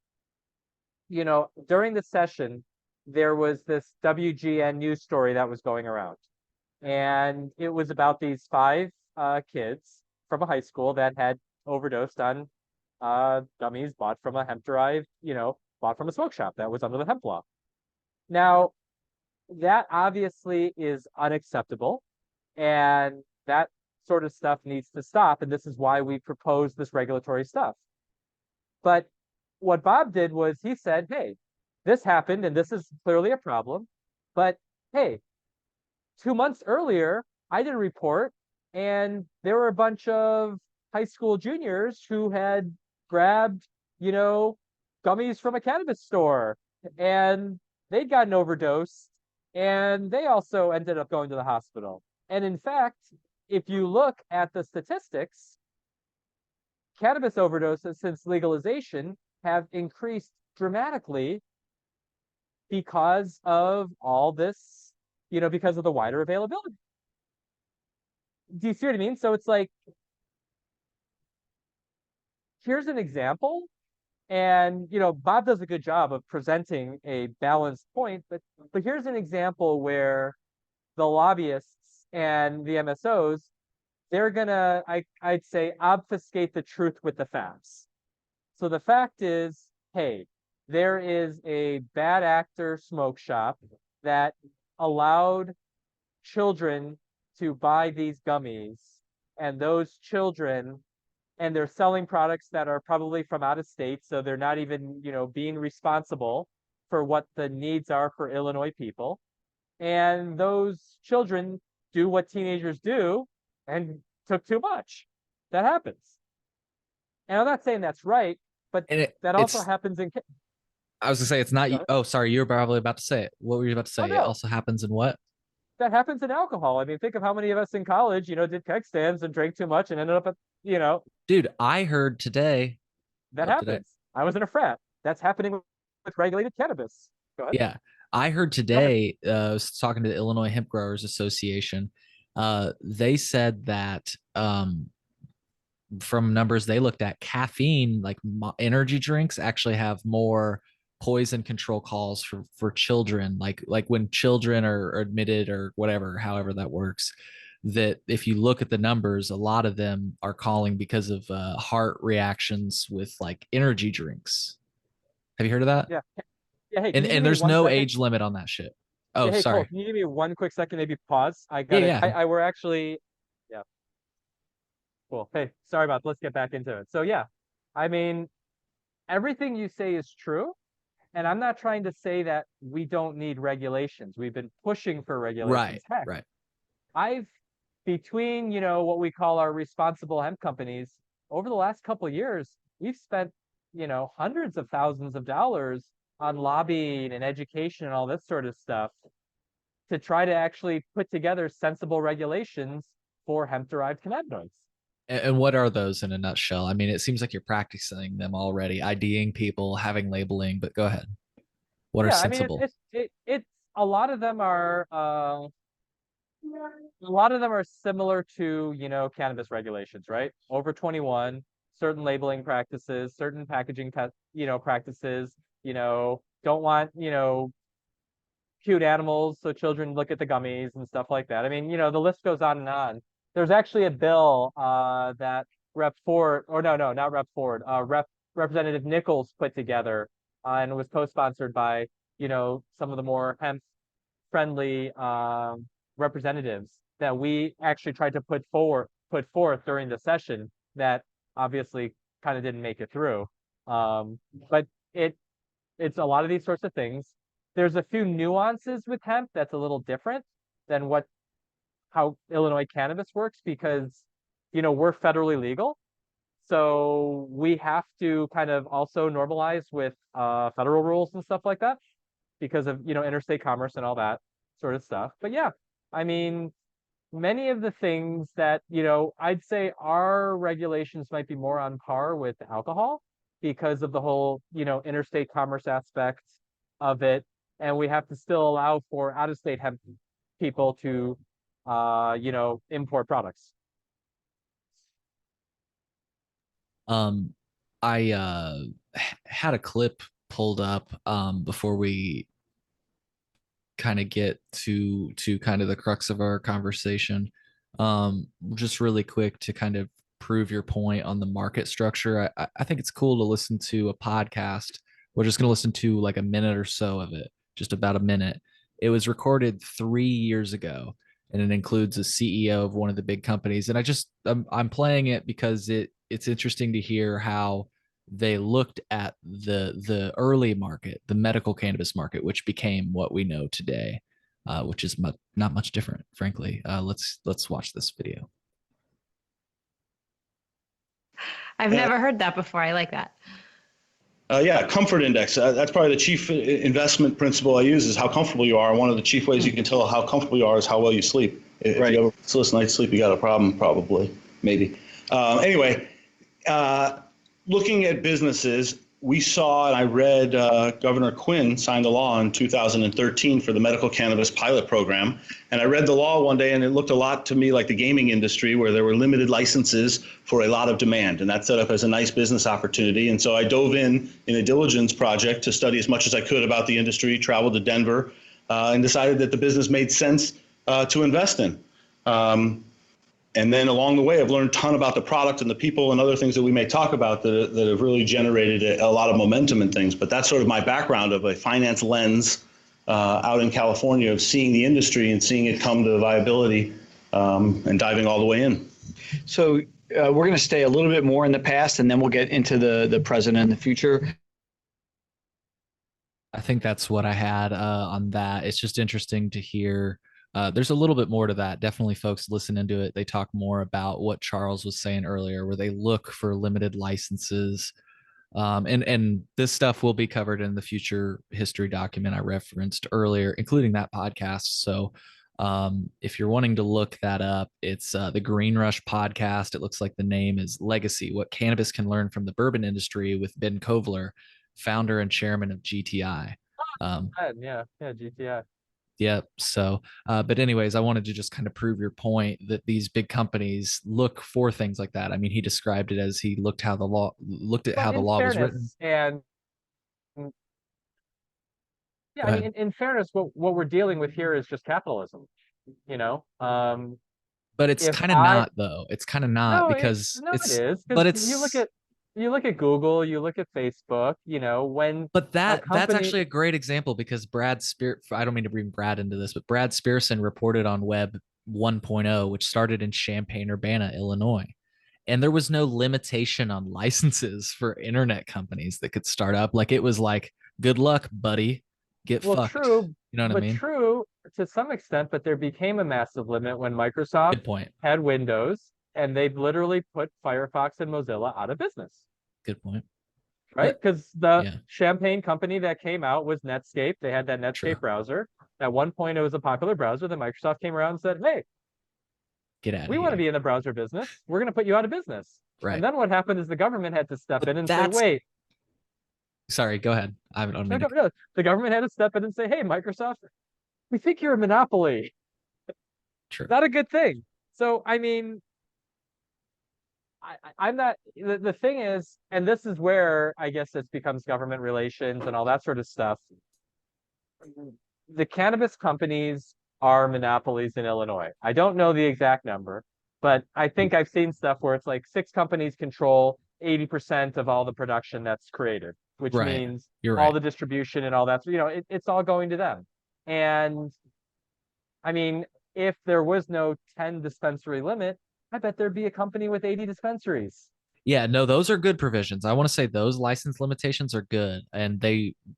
during the session, there was this WGN news story that was going around, and it was about these five kids from a high school that had overdosed on gummies bought from a hemp derived, bought from a smoke shop that was under the hemp law. Now, that obviously is unacceptable, and that sort of stuff needs to stop. And this is why we propose this regulatory stuff. But what Bob did was he said, hey, this happened and this is clearly a problem. But hey, 2 months earlier, I did a report, and there were a bunch of high school juniors who had grabbed, gummies from a cannabis store, and they'd gotten overdosed, and they also ended up going to the hospital. And in fact, if you look at the statistics, cannabis overdoses since legalization have increased dramatically because of all this, because of the wider availability. Do you see what I mean? So it's like, here's an example. And Bob does a good job of presenting a balanced point, but here's an example where the lobbyists and the MSOs, they're gonna, I'd say, obfuscate the truth with the facts. So the fact is, hey, there is a bad actor smoke shop that allowed children to buy these gummies, and those children, and they're selling products that are probably from out of state, so they're not even, being responsible for what the needs are for Illinois people. And those children do what teenagers do and took too much. That happens. And I'm not saying that's right, but And that also it's, happens in. I was gonna say it's not. Oh, sorry, you were probably about to say it. What were you about to Oh say? It no, also happens in what? that happens in alcohol. I mean, think of how many of us in college, did keg stands and drank too much and ended up at, Dude, I heard today. that Oh, did I? happens. I was in a frat. That's happening with regulated cannabis. Go ahead. Yeah, I heard Go ahead. today. I was talking to the Illinois Hemp Growers Association. They said that from numbers they looked at, caffeine, like energy drinks, actually have more poison control calls for children. Like when children are admitted or whatever, however that works. That if you look at the numbers, a lot of them are calling because of heart reactions with like energy drinks. Have you heard of that? Yeah. Yeah. Hey, can And you give and me there's one no second? age limit on that shit. Oh, Yeah. Hey, Cole, sorry. can you give me one quick second? Maybe pause. I Yeah, got it. yeah. We're actually, yeah, cool. Hey, sorry about, let's get back into it. So yeah, I mean, everything you say is true. And I'm not trying to say that we don't need regulations. We've been pushing for regulations. Right, Heck, right. I've between, what we call our responsible hemp companies, over the last couple of years, we've spent, hundreds of thousands of dollars on lobbying and education and all this sort of stuff to try to actually put together sensible regulations for hemp-derived cannabinoids. And what are those in a nutshell? I mean, it seems like you're practicing them already, IDing people, having labeling, but go ahead. What are Yeah, I mean, sensible? it's a lot of them are a lot of them are similar to, cannabis regulations, right? Over 21, certain labeling practices, certain packaging, practices, don't want, cute animals, so children look at the gummies and stuff like that. I mean, the list goes on and on. There's actually a bill that Rep Ford, or no, not Rep Ford, Representative Nichols put together, and was co-sponsored by, some of the more hemp-friendly representatives that we actually tried to put forth during the session that obviously kind of didn't make it through. But it's a lot of these sorts of things. There's a few nuances with hemp that's a little different than how Illinois cannabis works because, we're federally legal. So we have to kind of also normalize with federal rules and stuff like that because of, interstate commerce and all that sort of stuff. But yeah, I mean, many of the things that, I'd say our regulations might be more on par with alcohol because of the whole, interstate commerce aspect of it. And we have to still allow for out-of-state hemp people to, import products. I had a clip pulled up before we kind of get to kind of the crux of our conversation. Just really quick to kind of prove your point on the market structure. I think it's cool to listen to a podcast. We're just going to listen to like a minute or so of it, just about a minute. It was recorded 3 years ago, and it includes a CEO of one of the big companies. And I'm playing it because it's interesting to hear how they looked at the early market, the medical cannabis market, which became what we know today, which is not much different, frankly. Let's watch this video. I've never heard that before. I like that. Yeah, comfort index. That's probably the chief investment principle I use is how comfortable you are. One of the chief ways you can tell how comfortable you are is how well you sleep. If you have a restless night's sleep, you got a problem, probably, maybe. Anyway, looking at businesses, we saw, and I read Governor Quinn signed a law in 2013 for the medical cannabis pilot program. And I read the law one day, and it looked a lot to me like the gaming industry, where there were limited licenses for a lot of demand. And that set up as a nice business opportunity. And so I dove in a diligence project to study as much as I could about the industry, traveled to Denver, and decided that the business made sense to invest in. And then along the way, I've learned a ton about the product and the people and other things that we may talk about that have really generated a lot of momentum and things. But that's sort of my background of a finance lens out in California of seeing the industry and seeing it come to viability and diving all the way in. So we're going to stay a little bit more in the past, and then we'll get into the present and the future. I think that's what I had on that. It's just interesting to hear. There's a little bit more to that. Definitely, folks, listen into it. They talk more about what Charles was saying earlier, where they look for limited licenses. And this stuff will be covered in the future history document I referenced earlier, including that podcast. So if you're wanting to look that up, it's the Green Rush podcast. It looks like the name is Legacy: What Cannabis Can Learn from the Bourbon Industry with Ben Kovler, founder and chairman of GTI. Yeah, GTI. Yep. So, but anyways, I wanted to just kind of prove your point that these big companies look for things like that. I mean, he described it as he looked at how the law was written. And yeah, I mean, in fairness, what we're dealing with here is just capitalism, you know. But it's kind of not, though. It's kind of not because it is. But it's you look at Google, you look at Facebook, when but that's actually a great example because I don't mean to bring Brad into this, but Brad Spearson reported on Web 1.0, which started in Champaign-Urbana, Illinois. And there was no limitation on licenses for internet companies that could start up. Like it was like, good luck, buddy. Get fucked. True. You know what I mean? True to some extent, but there became a massive limit when Microsoft Good point. had Windows, and they've literally put Firefox and Mozilla out of business. Good point. Right? Because the Champaign company that came out was Netscape. They had that Netscape browser. At one point, it was a popular browser. Then Microsoft came around and said, hey, get out of here. We want to be in the browser business. We're going to put you out of business. Right. And then what happened is the government had to step in and say, wait. Sorry, go ahead. No. The government had to step in and say, hey, Microsoft, we think you're a monopoly. True. Not a good thing. So, I mean, I'm not, the thing is, and this is where I guess it becomes government relations and all that sort of stuff. the cannabis companies are monopolies in Illinois. I don't know the exact number, but I think I've seen stuff where it's like 6 companies control 80% of all the production that's created, which Right. means You're all right. the distribution and all that. So, it's all going to them. And I mean, if there was no 10 dispensary limit, I bet there'd be a company with 80 dispensaries. Yeah, no, those are good provisions. I want to say those license limitations are good. And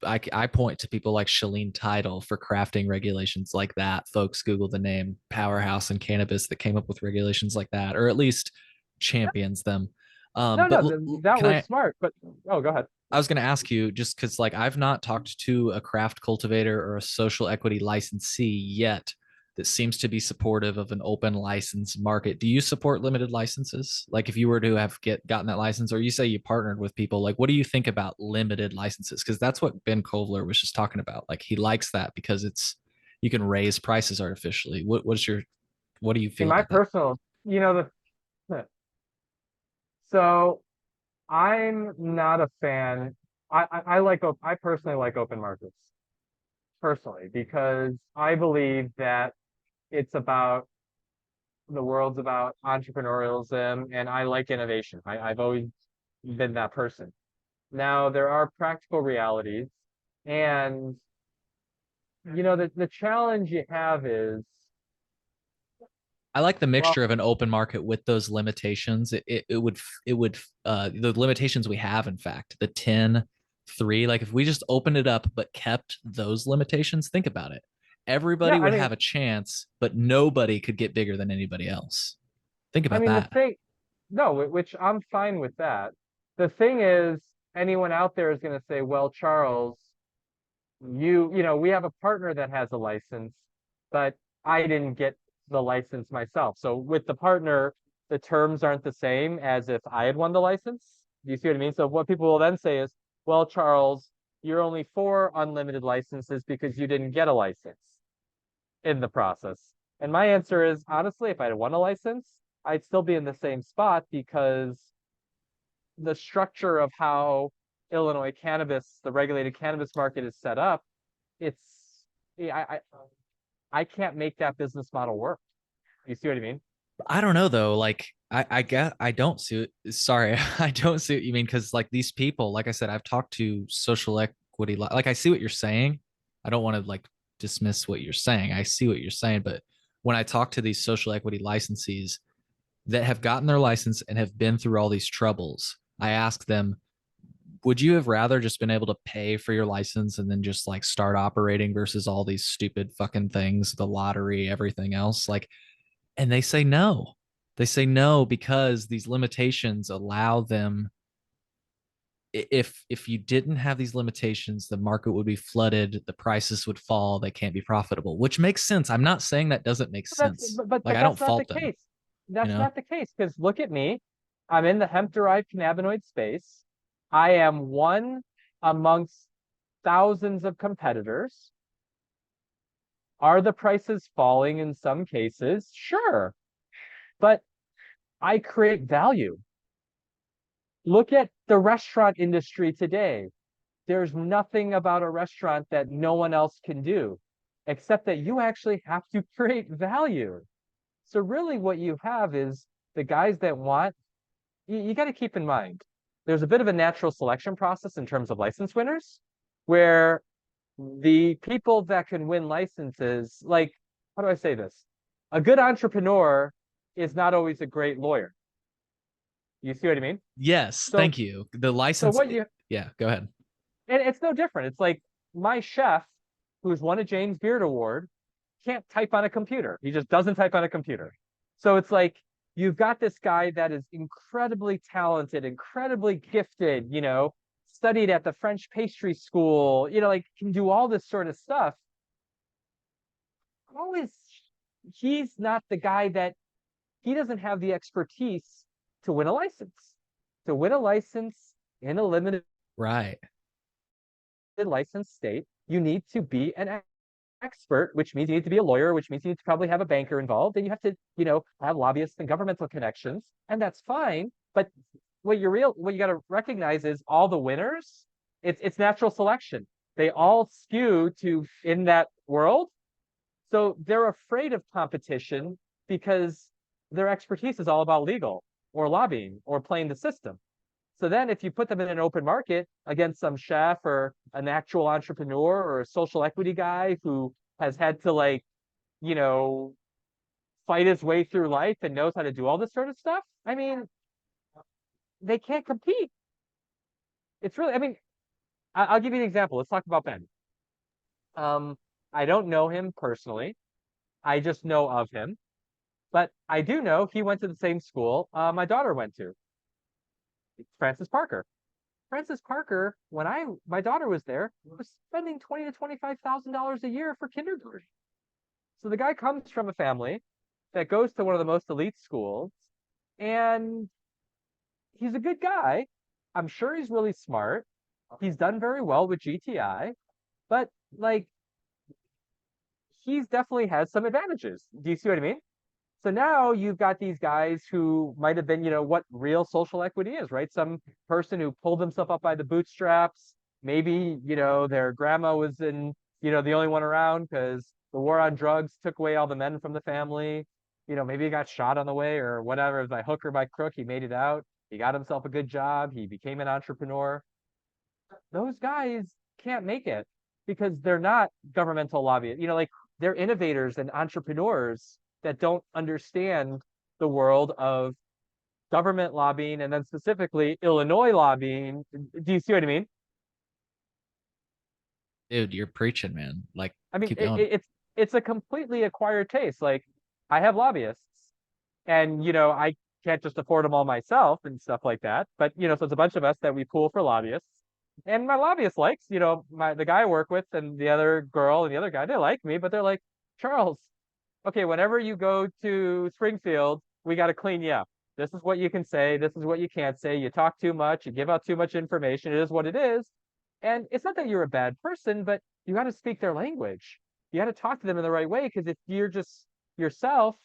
I point to people like Shalene Title for crafting regulations like that. Folks, Google the name Powerhouse in Cannabis that came up with regulations like that, or at least champions them. No, But no, that can was I, smart. But oh, go ahead. I was going to ask you just because, like, I've not talked to a craft cultivator or a social equity licensee yet that seems to be supportive of an open license market. Do you support limited licenses? Like, if you were to have gotten that license, or you say you partnered with people, like, what do you think about limited licenses? Because that's what Ben Kovler was just talking about. Like, he likes that because you can raise prices artificially. What do you In feel my about that? personal, the so I'm not a fan. I personally like open markets personally because I believe that it's about the world's about entrepreneurialism and I like innovation. I've always been that person. Now there are practical realities and the challenge you have is I like the well, mixture of an open market with those limitations. The limitations we have, in fact, the 10-3. Like if we just opened it up but kept those limitations, think about it. yeah, Everybody would have a chance, but nobody could get bigger than anybody else. Think I about mean the that. thing no, which I'm fine with that. The thing is anyone out there is going to say, well, Charles, we have a partner that has a license, but I didn't get the license myself. So with the partner, the terms aren't the same as if I had won the license. Do you see what I mean? So what people will then say is, well, Charles, you're only for unlimited licenses because you didn't get a license in the process. And my answer is, honestly, if I had won a license, I'd still be in the same spot because the structure of how Illinois cannabis, the regulated cannabis market is set up, it's yeah, I can't make that business model work. You see what I mean? I don't know though. Like I guess I don't see it. Sorry, I don't see what you mean because like these people, like I said, I've talked to social equity. Like I see what you're saying. I don't want to like dismiss what you're saying. I see what you're saying, but when I talk to these social equity licensees that have gotten their license and have been through all these troubles, I ask them, would you have rather just been able to pay for your license and then just like start operating versus all these stupid fucking things, the lottery, everything else? Like, and they say no. They say no because these limitations allow them. If you didn't have these limitations, the market would be flooded, the prices would fall, they can't be profitable, which makes sense. I'm not saying that doesn't make But that's sense. but but, Like but I don't that's not the fault them, case. you That's know? not the case because look at me. I'm in the hemp-derived cannabinoid space. I am one amongst thousands of competitors. Are the prices falling in some cases? Sure. But I create value. Look at the restaurant industry today. There's nothing about a restaurant that no one else can do, except that you actually have to create value. So really what you have is the guys that want, you got to keep in mind, there's a bit of a natural selection process in terms of license winners, where the people that can win licenses, like, how do I say this? A good entrepreneur is not always a great lawyer. You see what I mean? Yes, So, thank you. The so license, what you, yeah, go ahead. and it's no different. It's like my chef, who's won a James Beard Award, can't type on a computer. He just doesn't type on a computer. So it's like you've got this guy that is incredibly talented, incredibly gifted, studied at the French pastry school, like can do all this sort of stuff. Always, he's not the guy that he doesn't have the expertise to win a license. To win a license in a limited Right. licensed state, you need to be an expert, which means you need to be a lawyer, which means you need to probably have a banker involved, and you have to, have lobbyists and governmental connections, and that's fine. But what you got to recognize is all the winners. It's natural selection. They all skew to in that world. So they're afraid of competition because their expertise is all about legal or lobbying or playing the system. So then if you put them in an open market against some chef or an actual entrepreneur or a social equity guy who has had to like, you know, fight his way through life and knows how to do all this sort of stuff, I mean, they can't compete. It's really, I mean, I'll give you an example. Let's talk about Ben. Um, I don't know him personally. I just know of him. But I do know he went to the same school my daughter went to, Francis Parker. Francis Parker, when my daughter was there, was spending $20,000 to $25,000 a year for kindergarten. So the guy comes from a family that goes to one of the most elite schools, and he's a good guy. I'm sure he's really smart. He's done very well with GTI, but like he's definitely has some advantages. Do you see what I mean? So now you've got these guys who might have been, you know, what real social equity is, right? Some person who pulled himself up by the bootstraps. Maybe, you know, their grandma was in, you know, the only one around because the war on drugs took away all the men from the family. You know, maybe he got shot on the way or whatever, by hook or by crook, he made it out. He got himself a good job. He became an entrepreneur. Those guys can't make it because they're not governmental lobbyists. You know, like they're innovators and entrepreneurs that don't understand the world of government lobbying and then specifically Illinois lobbying. Do you see what I mean? Dude, you're preaching, man. Like, I mean, keep going. it's a completely acquired taste. Like I have lobbyists, and you know I can't just afford them all myself and stuff like that. But you know, so it's a bunch of us that we pool for lobbyists. And my lobbyist likes, you know, the guy I work with and the other girl and the other guy, they like me, but they're like, Charles, okay, whenever you go to Springfield, we got to clean you up. This is what you can say. This is what you can't say. You talk too much. You give out too much information. It is what it is. And it's not that you're a bad person, but you got to speak their language. You got to talk to them in the right way because if you're just yourself,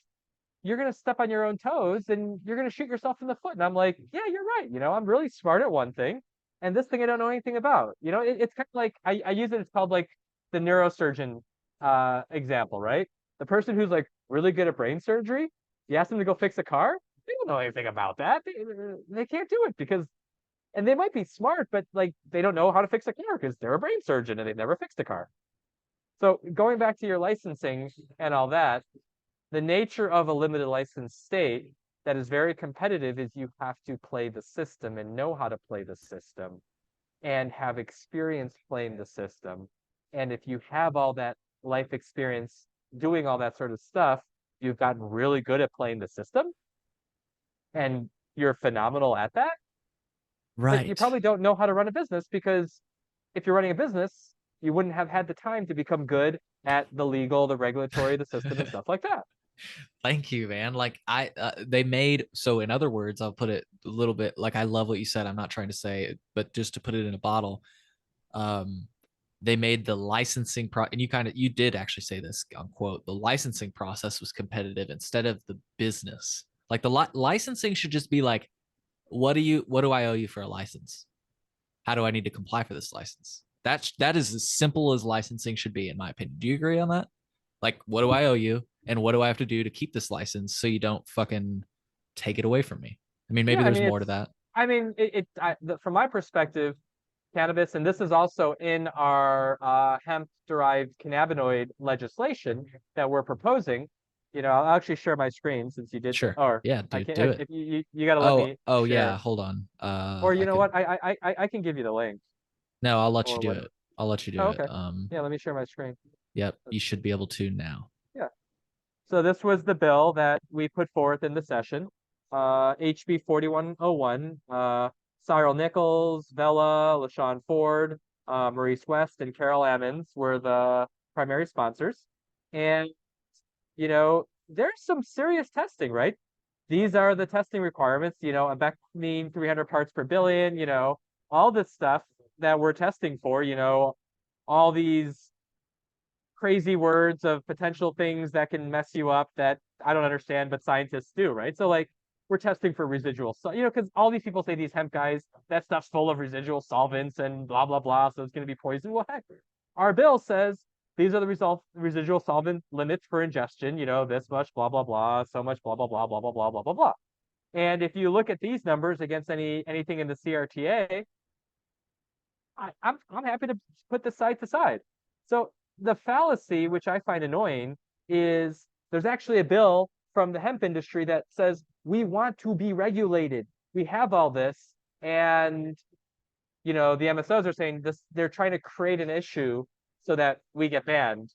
you're going to step on your own toes and you're going to shoot yourself in the foot. And I'm like, yeah, you're right. You know, I'm really smart at one thing. And this thing I don't know anything about. You know, it's kind of like I use it. It's called like the neurosurgeon example, right? The person who's like really good at brain surgery, you ask them to go fix a car, they don't know anything about that. They can't do it because, and they might be smart, but like they don't know how to fix a car because they're a brain surgeon and they've never fixed a car. So going back to your licensing and all that, the nature of a limited license state that is very competitive is you have to play the system and know how to play the system and have experience playing the system. And if you have all that life experience doing all that sort of stuff, you've gotten really good at playing the system and you're phenomenal at that. But you probably don't know how to run a business because if you're running a business, you wouldn't have had the time to become good at the legal, the regulatory, the system and stuff like that. Thank you, man. Like they made, so in other words, I'll put it a little bit like I love what you said. I'm not trying to say it, but just to put it in a bottle, they made the licensing and you did actually say this unquote, the licensing process was competitive instead of the business. Like the licensing should just be like, what do I owe you for a license? How do I need to comply for this license? That is as simple as licensing should be, in my opinion. Do you agree on that? Like, what do I owe you? And what do I have to do to keep this license so you don't fucking take it away from me? I mean, maybe there's more to that. I mean, from my perspective, cannabis, and this is also in our hemp-derived cannabinoid legislation that we're proposing. You know, I'll actually share my screen since you did. Sure. Or yeah, dude, do it. If you got to let me. Oh, share. yeah. Hold on. Or you know what? I can give you the link. No, I'll let you do it. I'll let you do it. Okay. Yeah, let me share my screen. Yep, you should be able to now. Yeah. So this was the bill that we put forth in the session. HB 4101. Cyril Nichols, Vela, LaShawn Ford, Maurice West, and Carol Ammons were the primary sponsors. And, you know, there's some serious testing, right? These are the testing requirements, you know, a Beck mean 300 parts per billion, you know, all this stuff that we're testing for, you know, all these crazy words of potential things that can mess you up that I don't understand, but scientists do, right? So like we're testing for residual, so you know, because all these people say these hemp guys, that stuff's full of residual solvents and blah blah blah, so it's going to be poison. Well, heck, our bill says these are the residual solvent limits for ingestion, this much, blah, blah, blah, so much, blah, blah, blah, blah, blah, blah, blah, blah, blah. And if you look at these numbers against anything in the CRTA, I'm happy to put this side to side. So the fallacy, which I find annoying, is there's actually a bill from the hemp industry that says we want to be regulated. We have all this, and the MSOs are saying this. They're trying to create an issue so that we get banned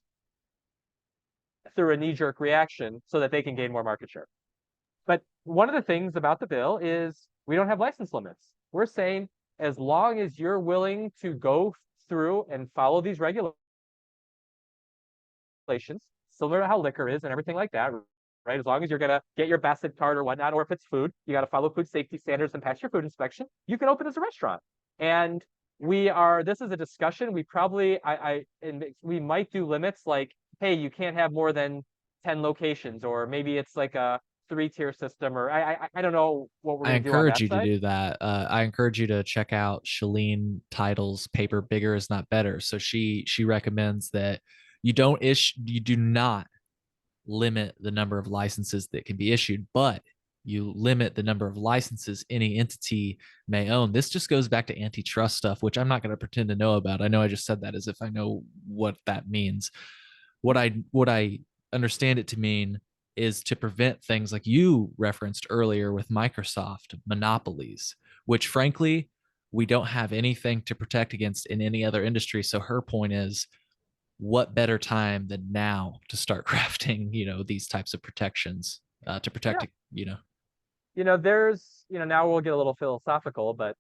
through a knee-jerk reaction, so that they can gain more market share. But one of the things about the bill is we don't have license limits. We're saying as long as you're willing to go through and follow these regulations, similar to how liquor is and everything like that, right? As long as you're going to get your BASIT card or whatnot, or if it's food, you got to follow food safety standards and pass your food inspection, you can open as a restaurant. And this is a discussion. We probably, we might do limits like, hey, you can't have more than 10 locations, or maybe it's like a 3-tier system, or I don't know what we're I going to do on encourage that you side. to do that. I encourage you to check out Shalene Title's paper, Bigger is Not Better. So she recommends that you do not limit the number of licenses that can be issued, but you limit the number of licenses any entity may own. This just goes back to antitrust stuff, which I'm not going to pretend to know about. I know I just said that as if I know what that means. What I understand it to mean is to prevent things like you referenced earlier with Microsoft monopolies, which frankly, we don't have anything to protect against in any other industry. So her point is, what better time than now to start crafting, these types of protections to protect, There's, now we'll get a little philosophical, but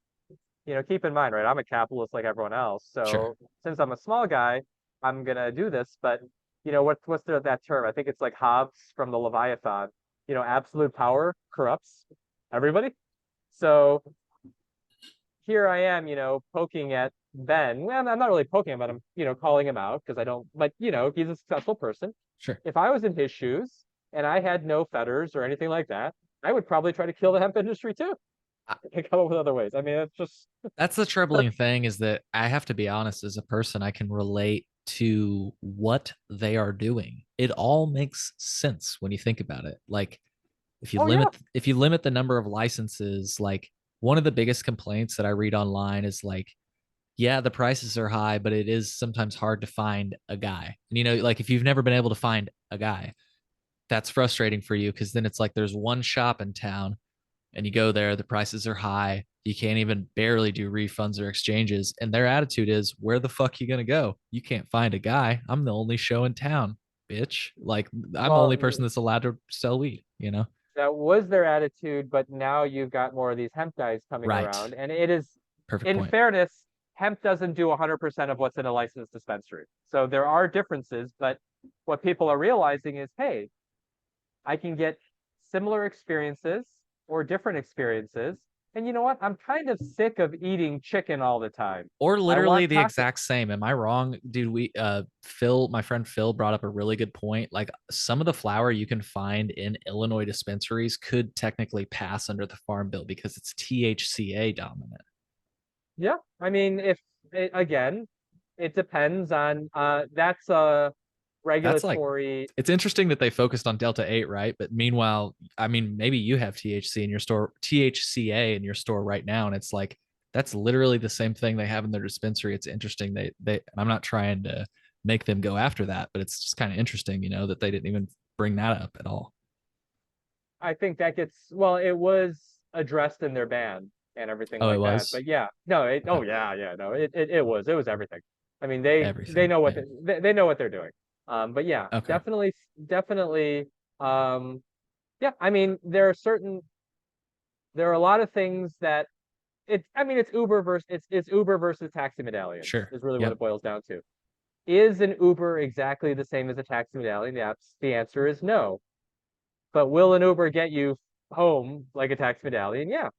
keep in mind, right? I'm a capitalist like everyone else. So Sure. since I'm a small guy, I'm gonna do this. But what's that term? I think it's like Hobbes from the Leviathan. Absolute power corrupts everybody. So here I am, poking at Ben. Well, I'm not really poking him at him, calling him out because I don't. But he's a successful person. Sure. If I was in his shoes and I had no fetters or anything like that, I would probably try to kill the hemp industry too. And come up with other ways. I mean, it's just That's the troubling thing, is that I have to be honest, as a person, I can relate to what they are doing. It all makes sense when you think about it. Like oh yeah. if you limit the number of licenses, like one of the biggest complaints that I read online is like, yeah, the prices are high, but it is sometimes hard to find a guy. And like if you've never been able to find a guy, that's frustrating for you, because then it's like there's one shop in town and you go there, the prices are high, you can't even barely do refunds or exchanges, and their attitude is, where the fuck you gonna go? You can't find a guy. I'm the only show in town, bitch. Like I'm the only person that's allowed to sell weed. That was their attitude, but now you've got more of these hemp guys coming Right. around, and it is, Perfect in point. fairness, hemp doesn't do 100% of what's in a licensed dispensary. So there are differences, but what people are realizing is, hey, I can get similar experiences or different experiences. And you know what? I'm kind of sick of eating chicken all the time. Or literally the taco. exact same. Am I wrong? Dude, my friend Phil brought up a really good point. Like some of the flour you can find in Illinois dispensaries could technically pass under the Farm Bill because it's THCA dominant. Yeah. I mean, again, it depends on that's a That's like, regulatory. it's interesting that they focused on Delta 8, right? But meanwhile, I mean, maybe you have THCA in your store right now, and it's like that's literally the same thing they have in their dispensary. It's interesting. I'm not trying to make them go after that, but it's just kind of interesting, that they didn't even bring that up at all. I think that it was addressed in their ban and everything Oh, like it that. was? But yeah, no, Okay. yeah, no, it was everything. I mean, they Everything. know what Yeah. they know what they're doing. But yeah, Okay. definitely. Yeah, I mean, there are a lot of things that I mean, it's Uber versus taxi medallions Sure. is really what Yep. it boils down to. Is an Uber exactly the same as a taxi medallion? The answer is no. But will an Uber get you home like a taxi medallion? Yeah,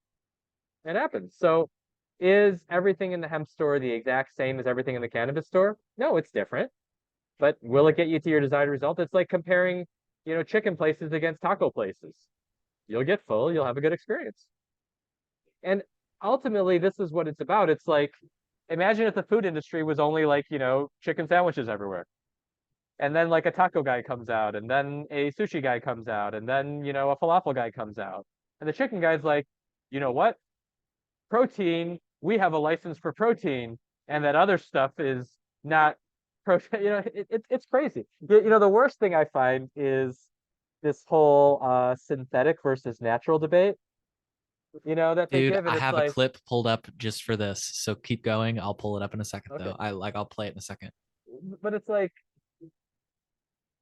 it happens. So is everything in the hemp store the exact same as everything in the cannabis store? No, it's different. But will it get you to your desired result? It's like comparing, chicken places against taco places. You'll get full, you'll have a good experience. And ultimately, this is what it's about. It's like, imagine if the food industry was only like, chicken sandwiches everywhere. And then like a taco guy comes out, and then a sushi guy comes out, and then, you know, a falafel guy comes out. And the chicken guy's like, you know what? Protein, we have a license for protein, and that other stuff is not protein. You know, it's crazy. You know, the worst thing I find is this whole synthetic versus natural debate, you know, that they Dude, give, and I it's have a like, clip pulled up just for this, so keep going. I'll pull it up in a second, okay, though. I'll play it in a second. but it's like,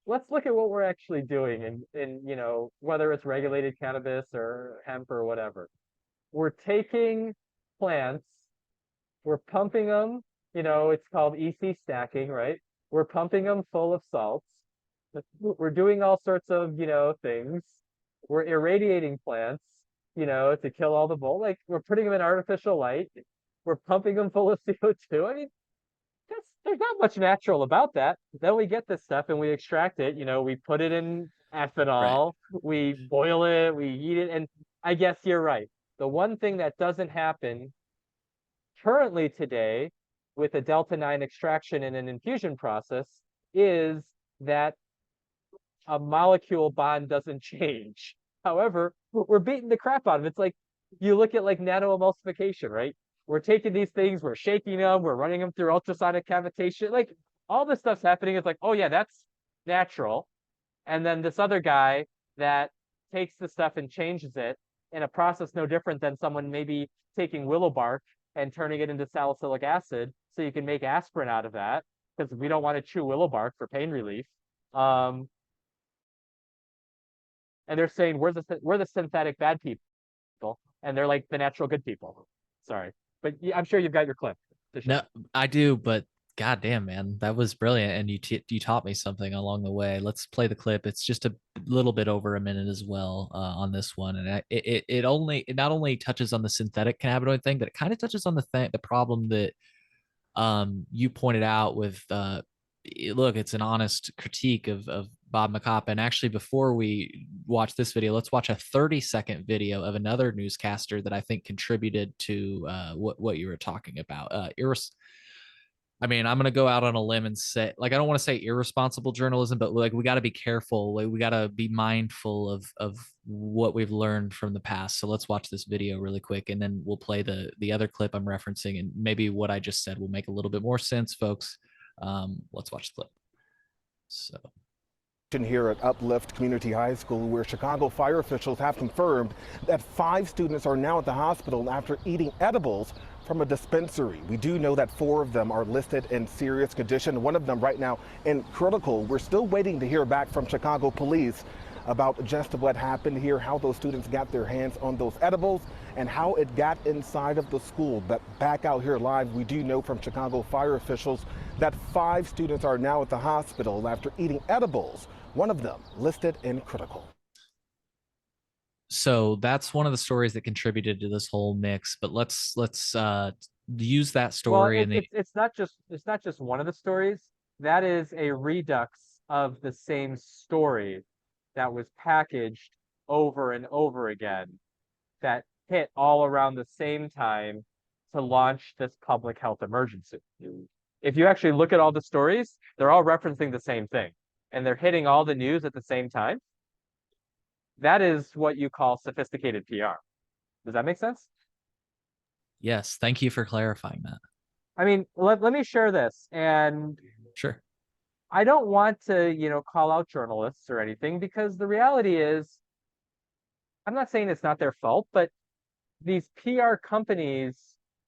let's look at what we're actually doing in, you know, whether it's regulated cannabis or hemp or whatever. We're taking plants, we're pumping them, you know, it's called EC stacking, right? We're pumping them full of salts. We're doing all sorts of, you know, things. We're irradiating plants, you know, to kill all the mold. Like, we're putting them in artificial light. We're pumping them full of CO2. I mean, there's not much natural about that. Then we get this stuff and we extract it, you know, we put it in Right. ethanol, we boil it, we eat it, and I guess you're right. The one thing that doesn't happen currently today with a delta 9 extraction in an infusion process is that a molecule bond doesn't change. However, we're beating the crap out of it. It's like, you look at like nanoemulsification, right? We're taking these things, we're shaking them, we're running them through ultrasonic cavitation. Like, all this stuff's happening. It's like, oh yeah, that's natural. And then this other guy that takes the stuff and changes it in a process no different than someone maybe taking willow bark and turning it into salicylic acid so you can make aspirin out of that, because we don't want to chew willow bark for pain relief. Um, and they're saying we're the synthetic bad people, and they're like the natural good people. Sorry, but I'm sure you've got your clip to No, share. I do, but goddamn, man, that was brilliant, and you taught me something along the way. Let's play the clip. It's just a little bit over a minute as well on this one, and it not only touches on the synthetic cannabinoid thing, but it kind of touches on the problem that you pointed out with look, it's an honest critique of Bob McCop. And actually, before we watch this video, let's watch a 30-second video of another newscaster that I think contributed to what you were talking about. I mean, I'm gonna go out on a limb and say, like, I don't want to say irresponsible journalism, but like, we got to be careful. Like, we got to be mindful of what we've learned from the past. So let's watch this video really quick, and then we'll play the other clip I'm referencing, and maybe what I just said will make a little bit more sense, folks. Let's watch the clip. So Here at Uplift Community High School, where Chicago fire officials have confirmed that 5 students are now at the hospital after eating edibles from a dispensary. We do know that 4 of them are listed in serious condition, one of them right now in critical. We're still waiting to hear back from Chicago police about just what happened here, how those students got their hands on those edibles, and how it got inside of the school. But back out here live, we do know from Chicago fire officials that 5 students are now at the hospital after eating edibles, one of them listed in critical. So that's one of the stories that contributed to this whole mix. But let's use that Well, story and it's not just one of the stories. That is a redux of the same story that was packaged over and over again, that hit all around the same time to launch this public health emergency. If you actually look at all the stories, they're all referencing the same thing, and they're hitting all the news at the same time. That is what you call sophisticated PR. Does that make sense? yes, thank you for clarifying that. I mean, let me share this. And Sure. I don't want to, you know, call out journalists or anything, because the reality is, I'm not saying it's not their fault, but these PR companies,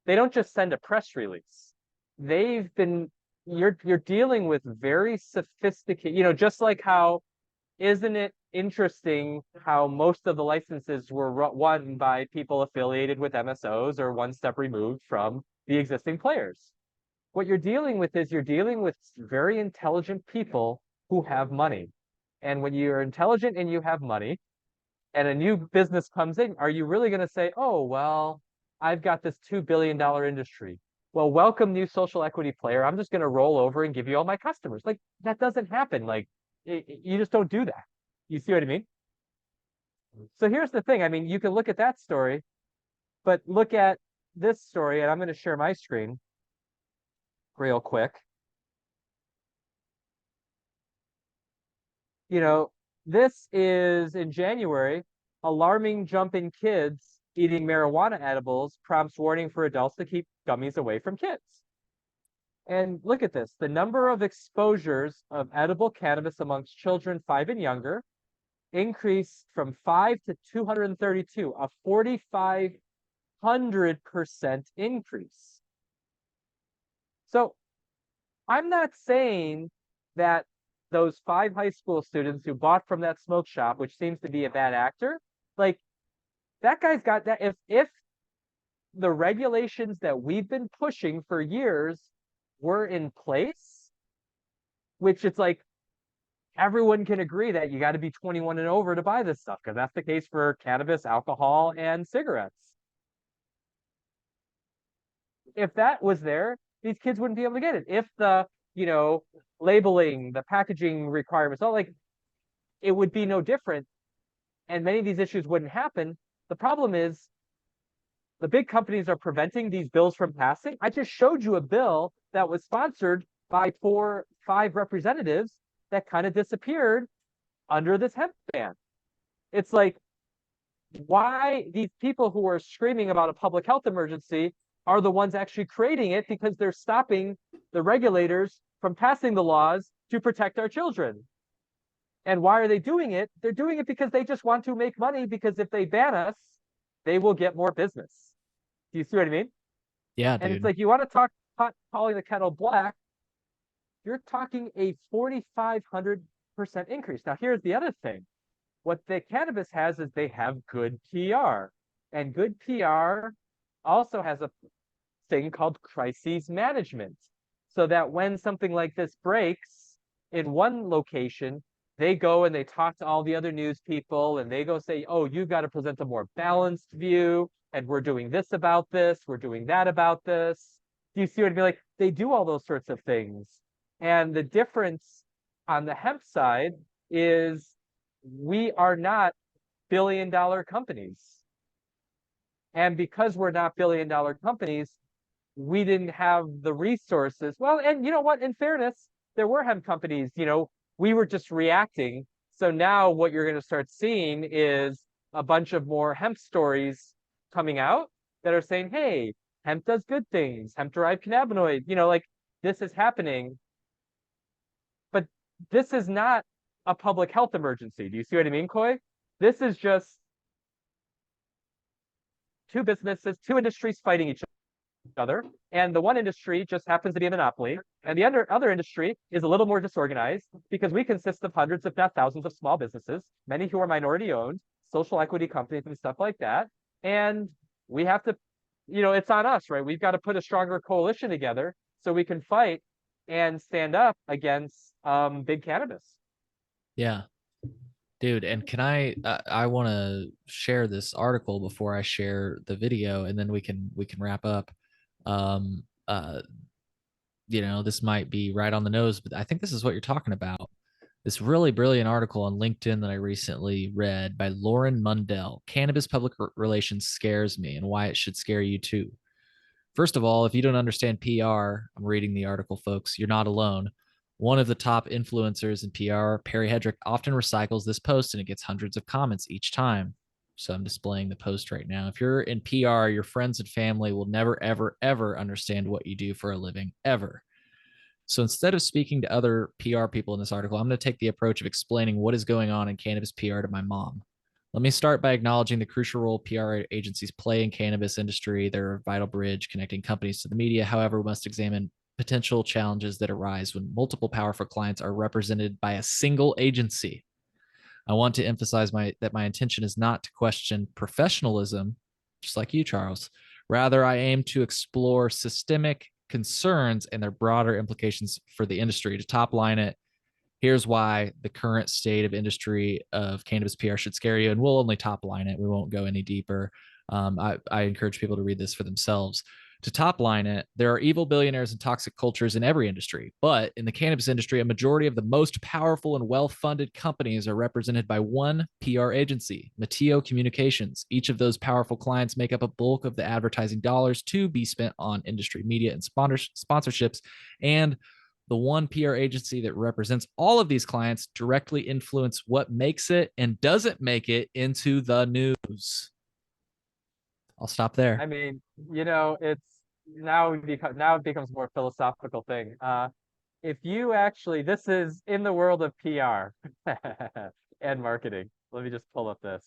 they don't just send a press release. They've been, you're dealing with very sophisticated, you know, just like how, isn't it interesting how most of the licenses were won by people affiliated with MSOs or one step removed from the existing players? What you're dealing with is, you're dealing with very intelligent people who have money. And when you're intelligent and you have money, and a new business comes in, are you really going to say, oh, well, I've got this $2 billion industry. Well, welcome, new social equity player. I'm just going to roll over and give you all my customers. Like, that doesn't happen. Like, you just don't do that. You see what I mean? So here's the thing. I mean, you can look at that story, but look at this story, and I'm going to share my screen real quick. you know, this is in January, alarming jump in kids eating marijuana edibles prompts warning for adults to keep gummies away from kids. And look at this, the number of exposures of edible cannabis amongst children 5 and younger increased from 5 to 232, a 4,500% increase. So I'm not saying that those 5 high school students who bought from that smoke shop, which seems to be a bad actor, like that guy's got that. If the regulations that we've been pushing for years were in place, which it's like everyone can agree that you got to be 21 and over to buy this stuff, because that's the case for cannabis, alcohol, and cigarettes. If that was there, these kids wouldn't be able to get it. If the, labeling, the packaging requirements, all like, it would be no different, and many of these issues wouldn't happen. The problem is the big companies are preventing these bills from passing. I just showed you a bill that was sponsored by 5 representatives that kind of disappeared under this hemp ban. It's like, why these people who are screaming about a public health emergency are the ones actually creating it, because they're stopping the regulators from passing the laws to protect our children. And why are they doing it? They're doing it because they just want to make money, because if they ban us, they will get more business. Do you see what I mean? Yeah, and dude. It's like, you want to talk calling the kettle black, you're talking a 4,500% increase. Now, here's the other thing. What the cannabis has is they have good PR. And good PR also has a thing called crises management. So that when something like this breaks in one location, they go and they talk to all the other news people, and they go say, oh, you've got to present a more balanced view, and we're doing this about this, we're doing that about this. Do you see what I mean? Like, they do all those sorts of things. And the difference on the hemp side is we are not billion-dollar companies. And because we're not billion-dollar companies, we didn't have the resources. Well, and you know what? In fairness, there were hemp companies, we were just reacting. So now what you're going to start seeing is a bunch of more hemp stories coming out that are saying, hey, hemp does good things, hemp-derived cannabinoid, like, this is happening. But this is not a public health emergency. Do you see what I mean, Coy? This is just 2 businesses, 2 industries fighting each other, and the one industry just happens to be a monopoly, and the other industry is a little more disorganized, because we consist of hundreds, if not thousands, of small businesses, many who are minority owned, social equity companies and stuff like that. And we have to, it's on us, right? We've got to put a stronger coalition together so we can fight and stand up against big cannabis. Yeah. Dude, and can I want to share this article before I share the video, and then we can wrap up. This might be right on the nose, but I think this is what you're talking about. This really brilliant article on LinkedIn that I recently read by Lauren Mundell, Cannabis Public Relations Scares Me and Why It Should Scare You Too. First of all, if you don't understand PR, I'm reading the article, folks, you're not alone. One of the top influencers in PR, Perry Hedrick, often recycles this post, and it gets hundreds of comments each time. So I'm displaying the post right now. If you're in PR, your friends and family will never, ever, ever understand what you do for a living, ever. So instead of speaking to other PR people in this article, I'm going to take the approach of explaining what is going on in cannabis PR to my mom. Let me start by acknowledging the crucial role PR agencies play in cannabis industry. They're a vital bridge connecting companies to the media. However, we must examine potential challenges that arise when multiple powerful clients are represented by a single agency. I want to emphasize that my intention is not to question professionalism, just like you, Charles. Rather, I aim to explore systemic concerns and their broader implications for the industry. To top line it, here's why the current state of industry of cannabis PR should scare you. And we'll only top line it. We won't go any deeper. I encourage people to read this for themselves. To top line it, there are evil billionaires and toxic cultures in every industry. But in the cannabis industry, a majority of the most powerful and well-funded companies are represented by one PR agency, Mateo Communications. Each of those powerful clients make up a bulk of the advertising dollars to be spent on industry media and sponsorships. And the one PR agency that represents all of these clients directly influence what makes it and doesn't make it into the news. I'll stop there. I mean, it's now it becomes more philosophical thing. If you actually, this is in the world of PR and marketing. Let me just pull up this.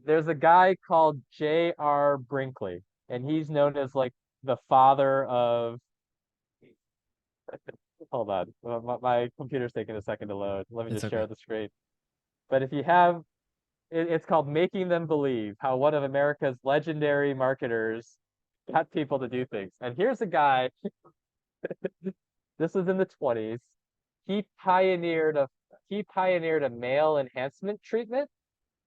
There's a guy called J.R. Brinkley, and he's known as like the father of. Hold on, my computer's taking a second to load. Let me It's just okay. share the screen. But if you have, it's called Making Them Believe, how one of America's legendary marketers got people to do things. And here's a guy, this was in the 20s. He pioneered a male enhancement treatment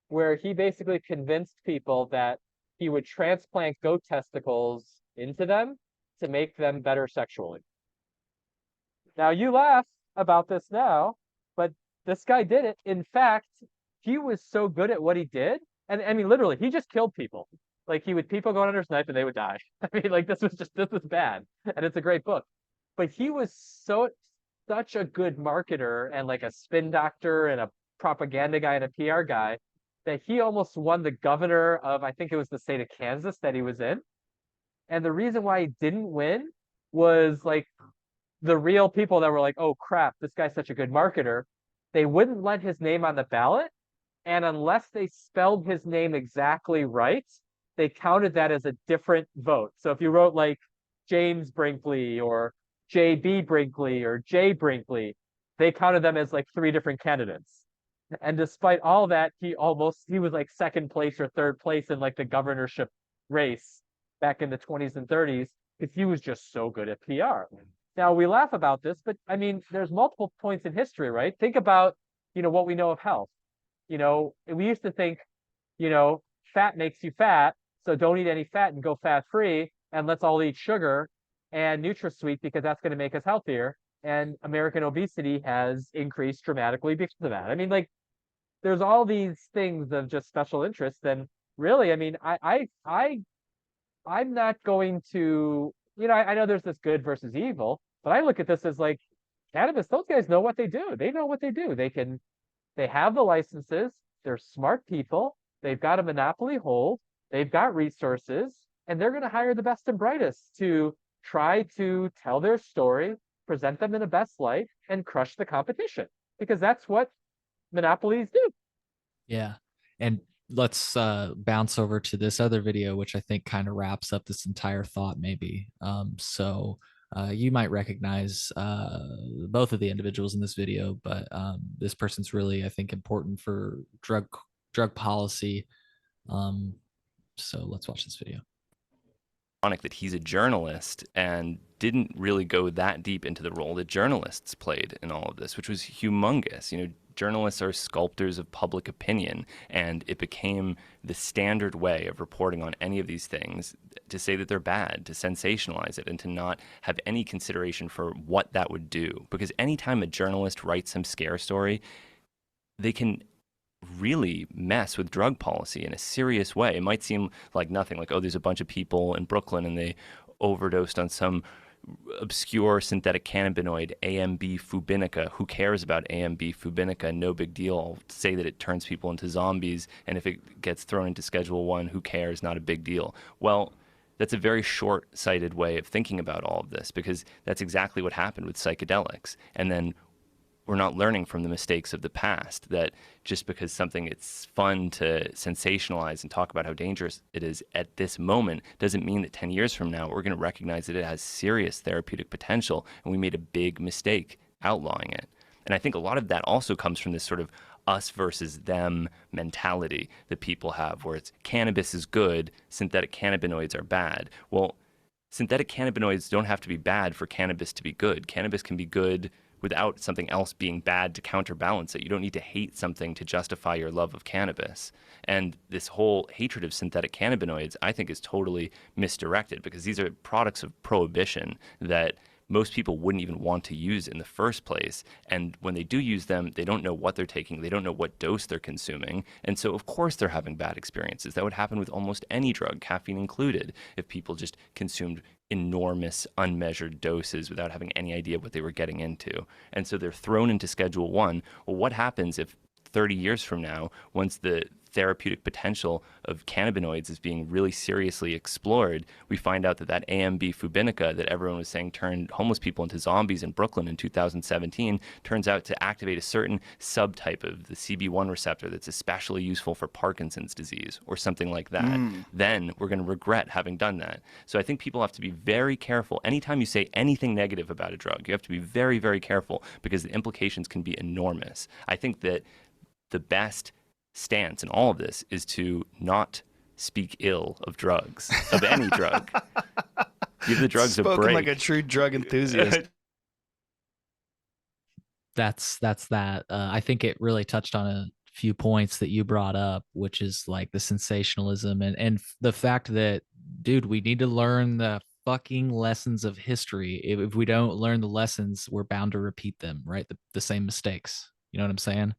where he basically convinced people that he would transplant goat testicles into them to make them better sexually. Now you laugh about this now, but this guy did it. In fact, he was so good at what he did, and I mean, literally, he just killed people. Like people going under his knife and they would die. I mean, like this was bad, and it's a great book. But he was such a good marketer and like a spin doctor and a propaganda guy and a PR guy that he almost won the governor of, I think it was the state of Kansas that he was in. And the reason why he didn't win was like the real people that were like, oh crap, this guy's such a good marketer, they wouldn't let his name on the ballot. And unless they spelled his name exactly right, they counted that as a different vote. So if you wrote like James Brinkley or J.B. Brinkley or J. Brinkley, they counted them as like 3 different candidates. And despite all that, he was like second place or third place in like the governorship race back in the 20s and 30s because he was just so good at PR. Now we laugh about this, but I mean, there's multiple points in history, right? Think about, what we know of health. We used to think, fat makes you fat, so don't eat any fat and go fat free, and let's all eat sugar and NutraSweet because that's going to make us healthier. And American obesity has increased dramatically because of that. I mean, like, there's all these things of just special interest, and really, I mean, I'm not going to, I know there's this good versus evil, but I look at this as like cannabis. Those guys know what they do. They know what they do. They have the licenses. They're smart people. They've got a monopoly hold. They've got resources, and they're going to hire the best and brightest to try to tell their story, present them in the best light, and crush the competition because that's what monopolies do. Yeah. And let's bounce over to this other video, which I think kind of wraps up this entire thought maybe. You might recognize both of the individuals in this video, but this person's really, I think, important for drug policy. So let's watch this video. That he's a journalist and didn't really go that deep into the role that journalists played in all of this, which was humongous. Journalists are sculptors of public opinion, and it became the standard way of reporting on any of these things to say that they're bad, to sensationalize it, and to not have any consideration for what that would do. Because anytime a journalist writes some scare story, they can really mess with drug policy in a serious way. It might seem like nothing, like, oh, there's a bunch of people in Brooklyn and they overdosed on some obscure synthetic cannabinoid, AMB fubinica. Who cares about AMB fubinica? No big deal. I'll say that it turns people into zombies, and if it gets thrown into Schedule 1, who cares? Not a big deal. Well, that's a very short-sighted way of thinking about all of this, because that's exactly what happened with psychedelics. And then we're not learning from the mistakes of the past, that just because something it's fun to sensationalize and talk about how dangerous it is at this moment doesn't mean that 10 years from now we're going to recognize that it has serious therapeutic potential and we made a big mistake outlawing it. And I think a lot of that also comes from this sort of us versus them mentality that people have, where it's cannabis is good, synthetic cannabinoids are bad. Well, synthetic cannabinoids don't have to be bad for cannabis to be good. Cannabis can be good without something else being bad to counterbalance it. You don't need to hate something to justify your love of cannabis. And this whole hatred of synthetic cannabinoids, I think, is totally misdirected, because these are products of prohibition that most people wouldn't even want to use in the first place. And when they do use them, they don't know what they're taking. They don't know what dose they're consuming. And so, of course, they're having bad experiences. That would happen with almost any drug, caffeine included, if people just consumed enormous unmeasured doses without having any idea what they were getting into. And so they're thrown into Schedule 1. Well, what happens if 30 years from now, once the therapeutic potential of cannabinoids is being really seriously explored, we find out that that AMB fubinica that everyone was saying turned homeless people into zombies in Brooklyn in 2017 turns out to activate a certain subtype of the CB1 receptor that's especially useful for Parkinson's disease or something like that. Then we're going to regret having done that. So I think people have to be very careful. Anytime you say anything negative about a drug, you have to be very, very careful because the implications can be enormous. I think that the best stance in all of this is to not speak ill of drugs, of any drug. Give the drugs a break. Like a true drug enthusiast. That's that. I think it really touched on a few points that you brought up, which is like the sensationalism and the fact that, dude, we need to learn the fucking lessons of history. If we don't learn the lessons, we're bound to repeat them, right? The same mistakes. You know what I'm saying?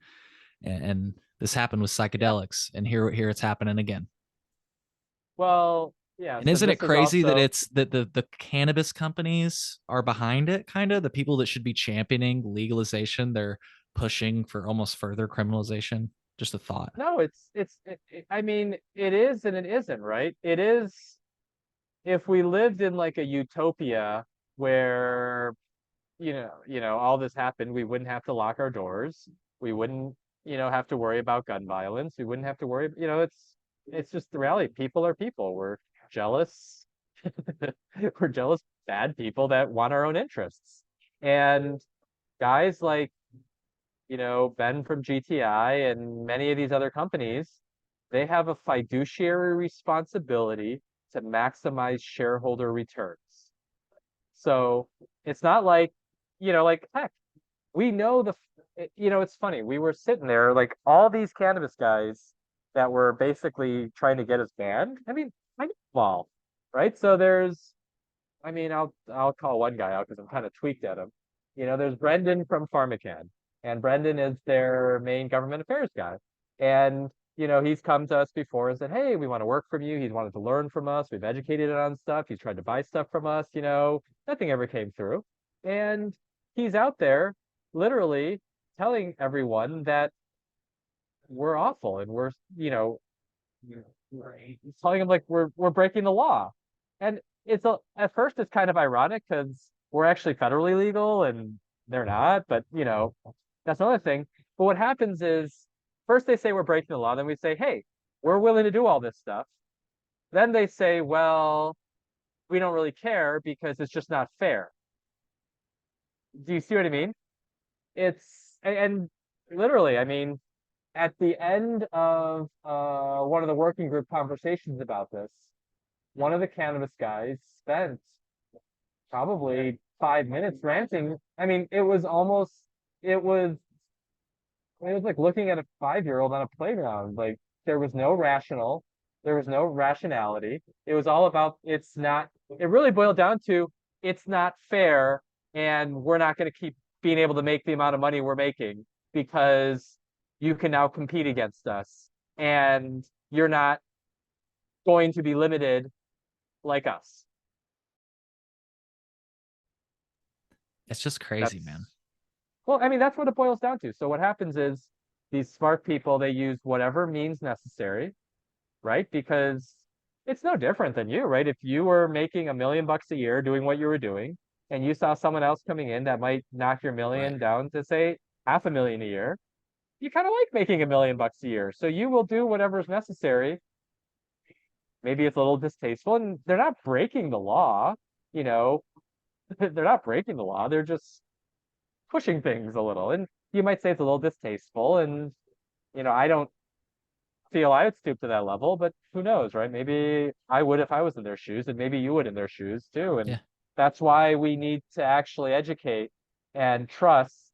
And this happened with psychedelics, and here it's happening again. Well, yeah. And So isn't it this is crazy that also- it's that the cannabis companies are behind it, kind of the people that should be championing legalization, they're pushing for almost further criminalization? Just a thought. No, I mean, it is and it isn't, right? It is, if we lived in like a utopia where, all this happened, we wouldn't have to lock our doors. We wouldn't, have to worry about gun violence. We wouldn't have to worry, it's just the reality. People are people. We're jealous. We're jealous, bad people that want our own interests. And guys like, Ben from GTI and many of these other companies, they have a fiduciary responsibility to maximize shareholder returns. So it's not like, like, heck, we know it's funny. We were sitting there, like all these cannabis guys that were basically trying to get us banned. I mean, I get them all, right? So I'll call one guy out because I'm kind of tweaked at him. There's Brendan from PharmaCann, and Brendan is their main government affairs guy. And, he's come to us before and said, hey, we want to work from you. He's wanted to learn from us. We've educated it on stuff. He's tried to buy stuff from us, nothing ever came through. And he's out there literally telling everyone that we're awful and we're, telling them like we're breaking the law. And at first it's kind of ironic because we're actually federally legal and they're not, but that's another thing. But what happens is first they say we're breaking the law, then we say, hey, we're willing to do all this stuff. Then they say, well, we don't really care because it's just not fair. Do you see what I mean? And literally, I mean, at the end of one of the working group conversations about this, one of the cannabis guys spent probably 5 minutes ranting. I mean, it was like looking at a 5-year-old on a playground. Like there was no rationality. It was all about, it really boiled down to, it's not fair. And we're not going to keep being able to make the amount of money we're making because you can now compete against us and you're not going to be limited like us. It's just crazy, man. Well, I mean, that's what it boils down to. So what happens is these smart people, they use whatever means necessary, right? Because it's no different than you, right? If you were making $1 million a year doing what you were doing, and you saw someone else coming in that might knock your million down to say $500,000 a year, you kind of like making $1 million a year. So you will do whatever's necessary. Maybe it's a little distasteful, and they're not breaking the law, they're not breaking the law. They're just pushing things a little. And you might say it's a little distasteful, and I don't feel I would stoop to that level, but who knows, right? Maybe I would if I was in their shoes, and maybe you would in their shoes too. And that's why we need to actually educate and trust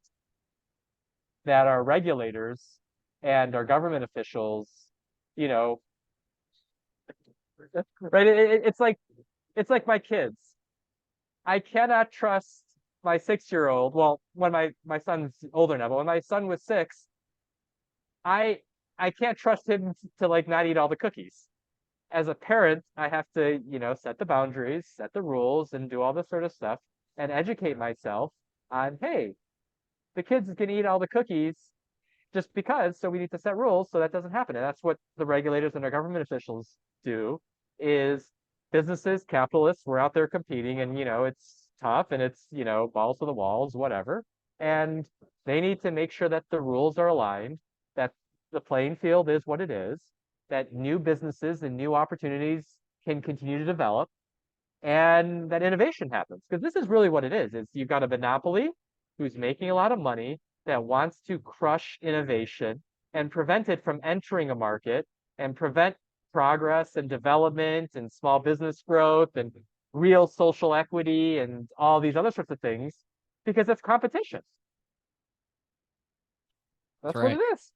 that our regulators and our government officials, right? It's like my kids. I cannot trust my 6-year-old, well, when my son's older now, but when my son was 6, I I can't trust him to like not eat all the cookies. As a parent, I have to, set the boundaries, set the rules, and do all this sort of stuff, and educate myself on, hey, the kids can eat all the cookies just because, so we need to set rules so that doesn't happen. And that's what the regulators and our government officials do is businesses, capitalists, we're out there competing and, it's tough and it's, balls to the walls, whatever. And they need to make sure that the rules are aligned, that the playing field is what it is, that new businesses and new opportunities can continue to develop and that innovation happens. Because this is really what it is you've got a monopoly who's making a lot of money that wants to crush innovation and prevent it from entering a market and prevent progress and development and small business growth and real social equity and all these other sorts of things because it's competition. That's what it is.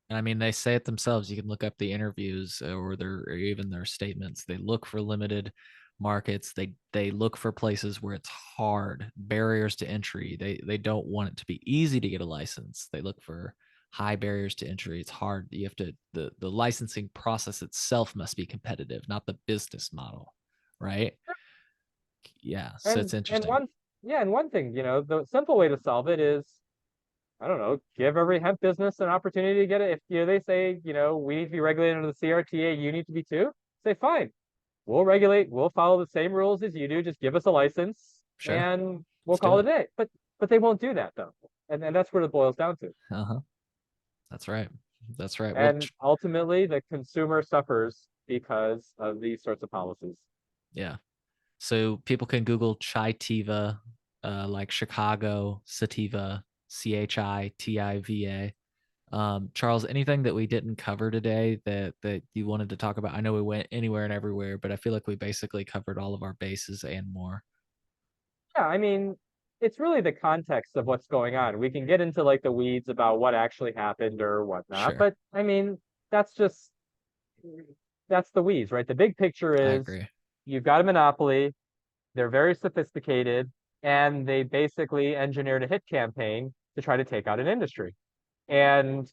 And I mean, they say it themselves. You can look up the interviews or even their statements. They look for limited markets. They look for places where it's hard, barriers to entry. They don't want it to be easy to get a license. They look for high barriers to entry. It's hard. You have to the licensing process itself must be competitive, not the business model, right? Yeah. So it's interesting. And one thing, the simple way to solve it is I don't know, give every hemp business an opportunity to get it. If they say, we need to be regulated under the CRTA, you need to be too, say fine. We'll regulate, we'll follow the same rules as you do, just give us a license and we'll call it a day. But they won't do that though. And that's what it boils down to. Uh-huh. That's right. That's right. And ultimately the consumer suffers because of these sorts of policies. Yeah. So people can Google Chitiva, like Chicago, Sativa, Chitiva. Charles, anything that we didn't cover today that you wanted to talk about? I know we went anywhere and everywhere, but I feel like we basically covered all of our bases and more. Yeah, I mean, it's really the context of what's going on. We can get into like the weeds about what actually happened or whatnot, Sure. but I mean, that's the weeds, right? The big picture I is agree. you've got a monopoly, they're very sophisticated, and they basically engineered a hit campaign to try to take out an industry. And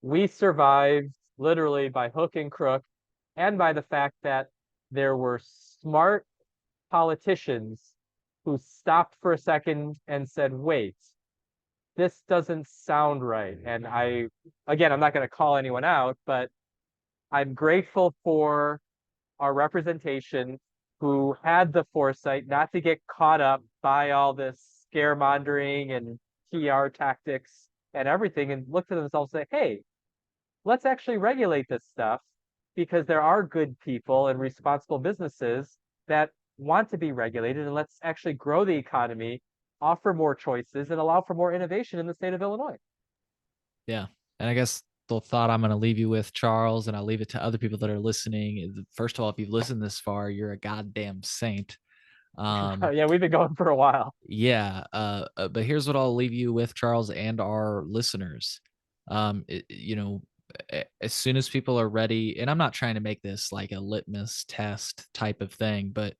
we survived literally by hook and crook and by the fact that there were smart politicians who stopped for a second and said, wait, this doesn't sound right. And again, I'm not going to call anyone out, but I'm grateful for our representation who had the foresight not to get caught up by all this scaremongering and PR tactics and everything and look to themselves and say, hey, let's actually regulate this stuff because there are good people and responsible businesses that want to be regulated, and let's actually grow the economy, offer more choices, and allow for more innovation in the state of Illinois. Yeah. And I guess the thought I'm going to leave you with, Charles, and I'll leave it to other people that are listening, is first of all, if you've listened this far, you're a goddamn saint. Yeah, we've been going for a while. Yeah. But here's what I'll leave you with, Charles, and our listeners. As soon as people are ready, and I'm not trying to make this like a litmus test type of thing, but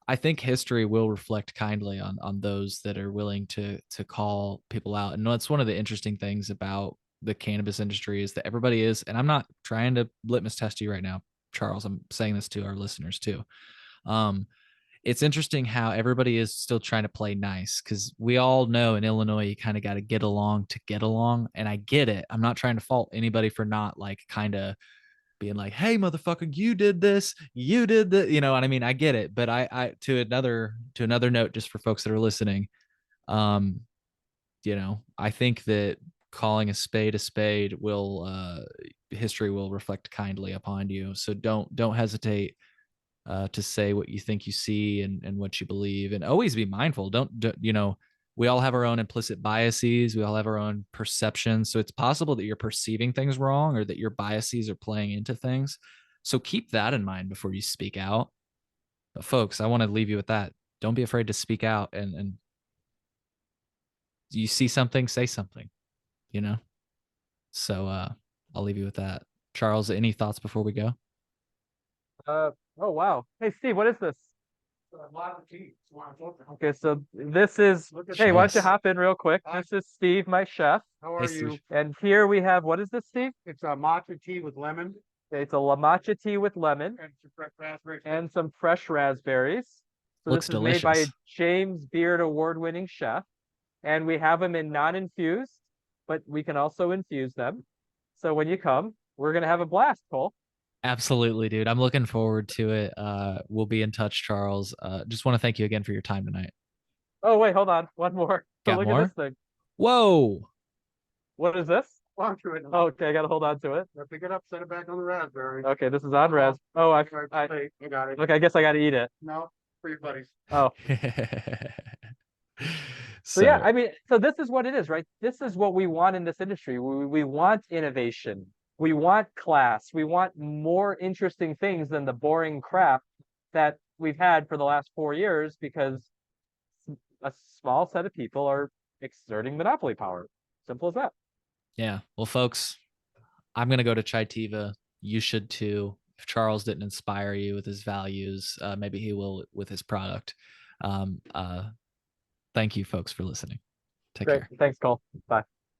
I think history will reflect kindly on those that are willing to call people out. And that's one of the interesting things about the cannabis industry is that everybody is, and I'm not trying to litmus test you right now, Charles. I'm saying this to our listeners too. It's interesting how everybody is still trying to play nice because we all know in Illinois you kind of got to get along to get along. And I get it. I'm not trying to fault anybody for not like kind of being like, hey, motherfucker, you did this, you did that. You know what I mean? I get it. But I to another note, just for folks that are listening, I think that calling a spade will history will reflect kindly upon you. So don't hesitate to say what you think you see and what you believe, and always be mindful. We all have our own implicit biases. We all have our own perceptions. So it's possible that you're perceiving things wrong or that your biases are playing into things. So keep that in mind before you speak out. But folks, I want to leave you with that. Don't be afraid to speak out, and you see something, say something, you know? So I'll leave you with that. Charles, any thoughts before we go? Oh wow. Hey Steve, what is this? Okay, so this is, hey, why don't you Jeez. hop in real quick? This is Steve, my chef. How Hey, are Steve. you? And here we have, what is this, Steve? It's a matcha tea with lemon Okay, it's a matcha tea with lemon and some fresh raspberries. and some fresh raspberries. So Looks this is made by a delicious. James Beard award-winning chef. And we have them in non-infused, but we can also infuse them. So when you come, we're gonna have a blast, Cole. Absolutely, dude. I'm looking forward to it. We'll be in touch, Charles. Just want to thank you again for your time tonight. Oh wait, hold on, one more. Got Look more? at this thing. Whoa. What is this? Walk through it. Oh, okay, I gotta hold on to it. Now pick it up, set it back on the raspberry. Okay, this is on res. Oh, I got it. look. I guess I gotta eat it. No, for your buddies. Oh, so yeah. I mean, so this is what it is, right? This is what we want in this industry. We want innovation. We want class. We want more interesting things than the boring crap that we've had for the last 4 years because a small set of people are exerting monopoly power. Simple as that. Yeah. Well, folks, I'm gonna go to Chitiva. You should too. If Charles didn't inspire you with his values, maybe he will with his product. Thank you, folks, for listening. Take Great. care. Thanks, Cole. Bye.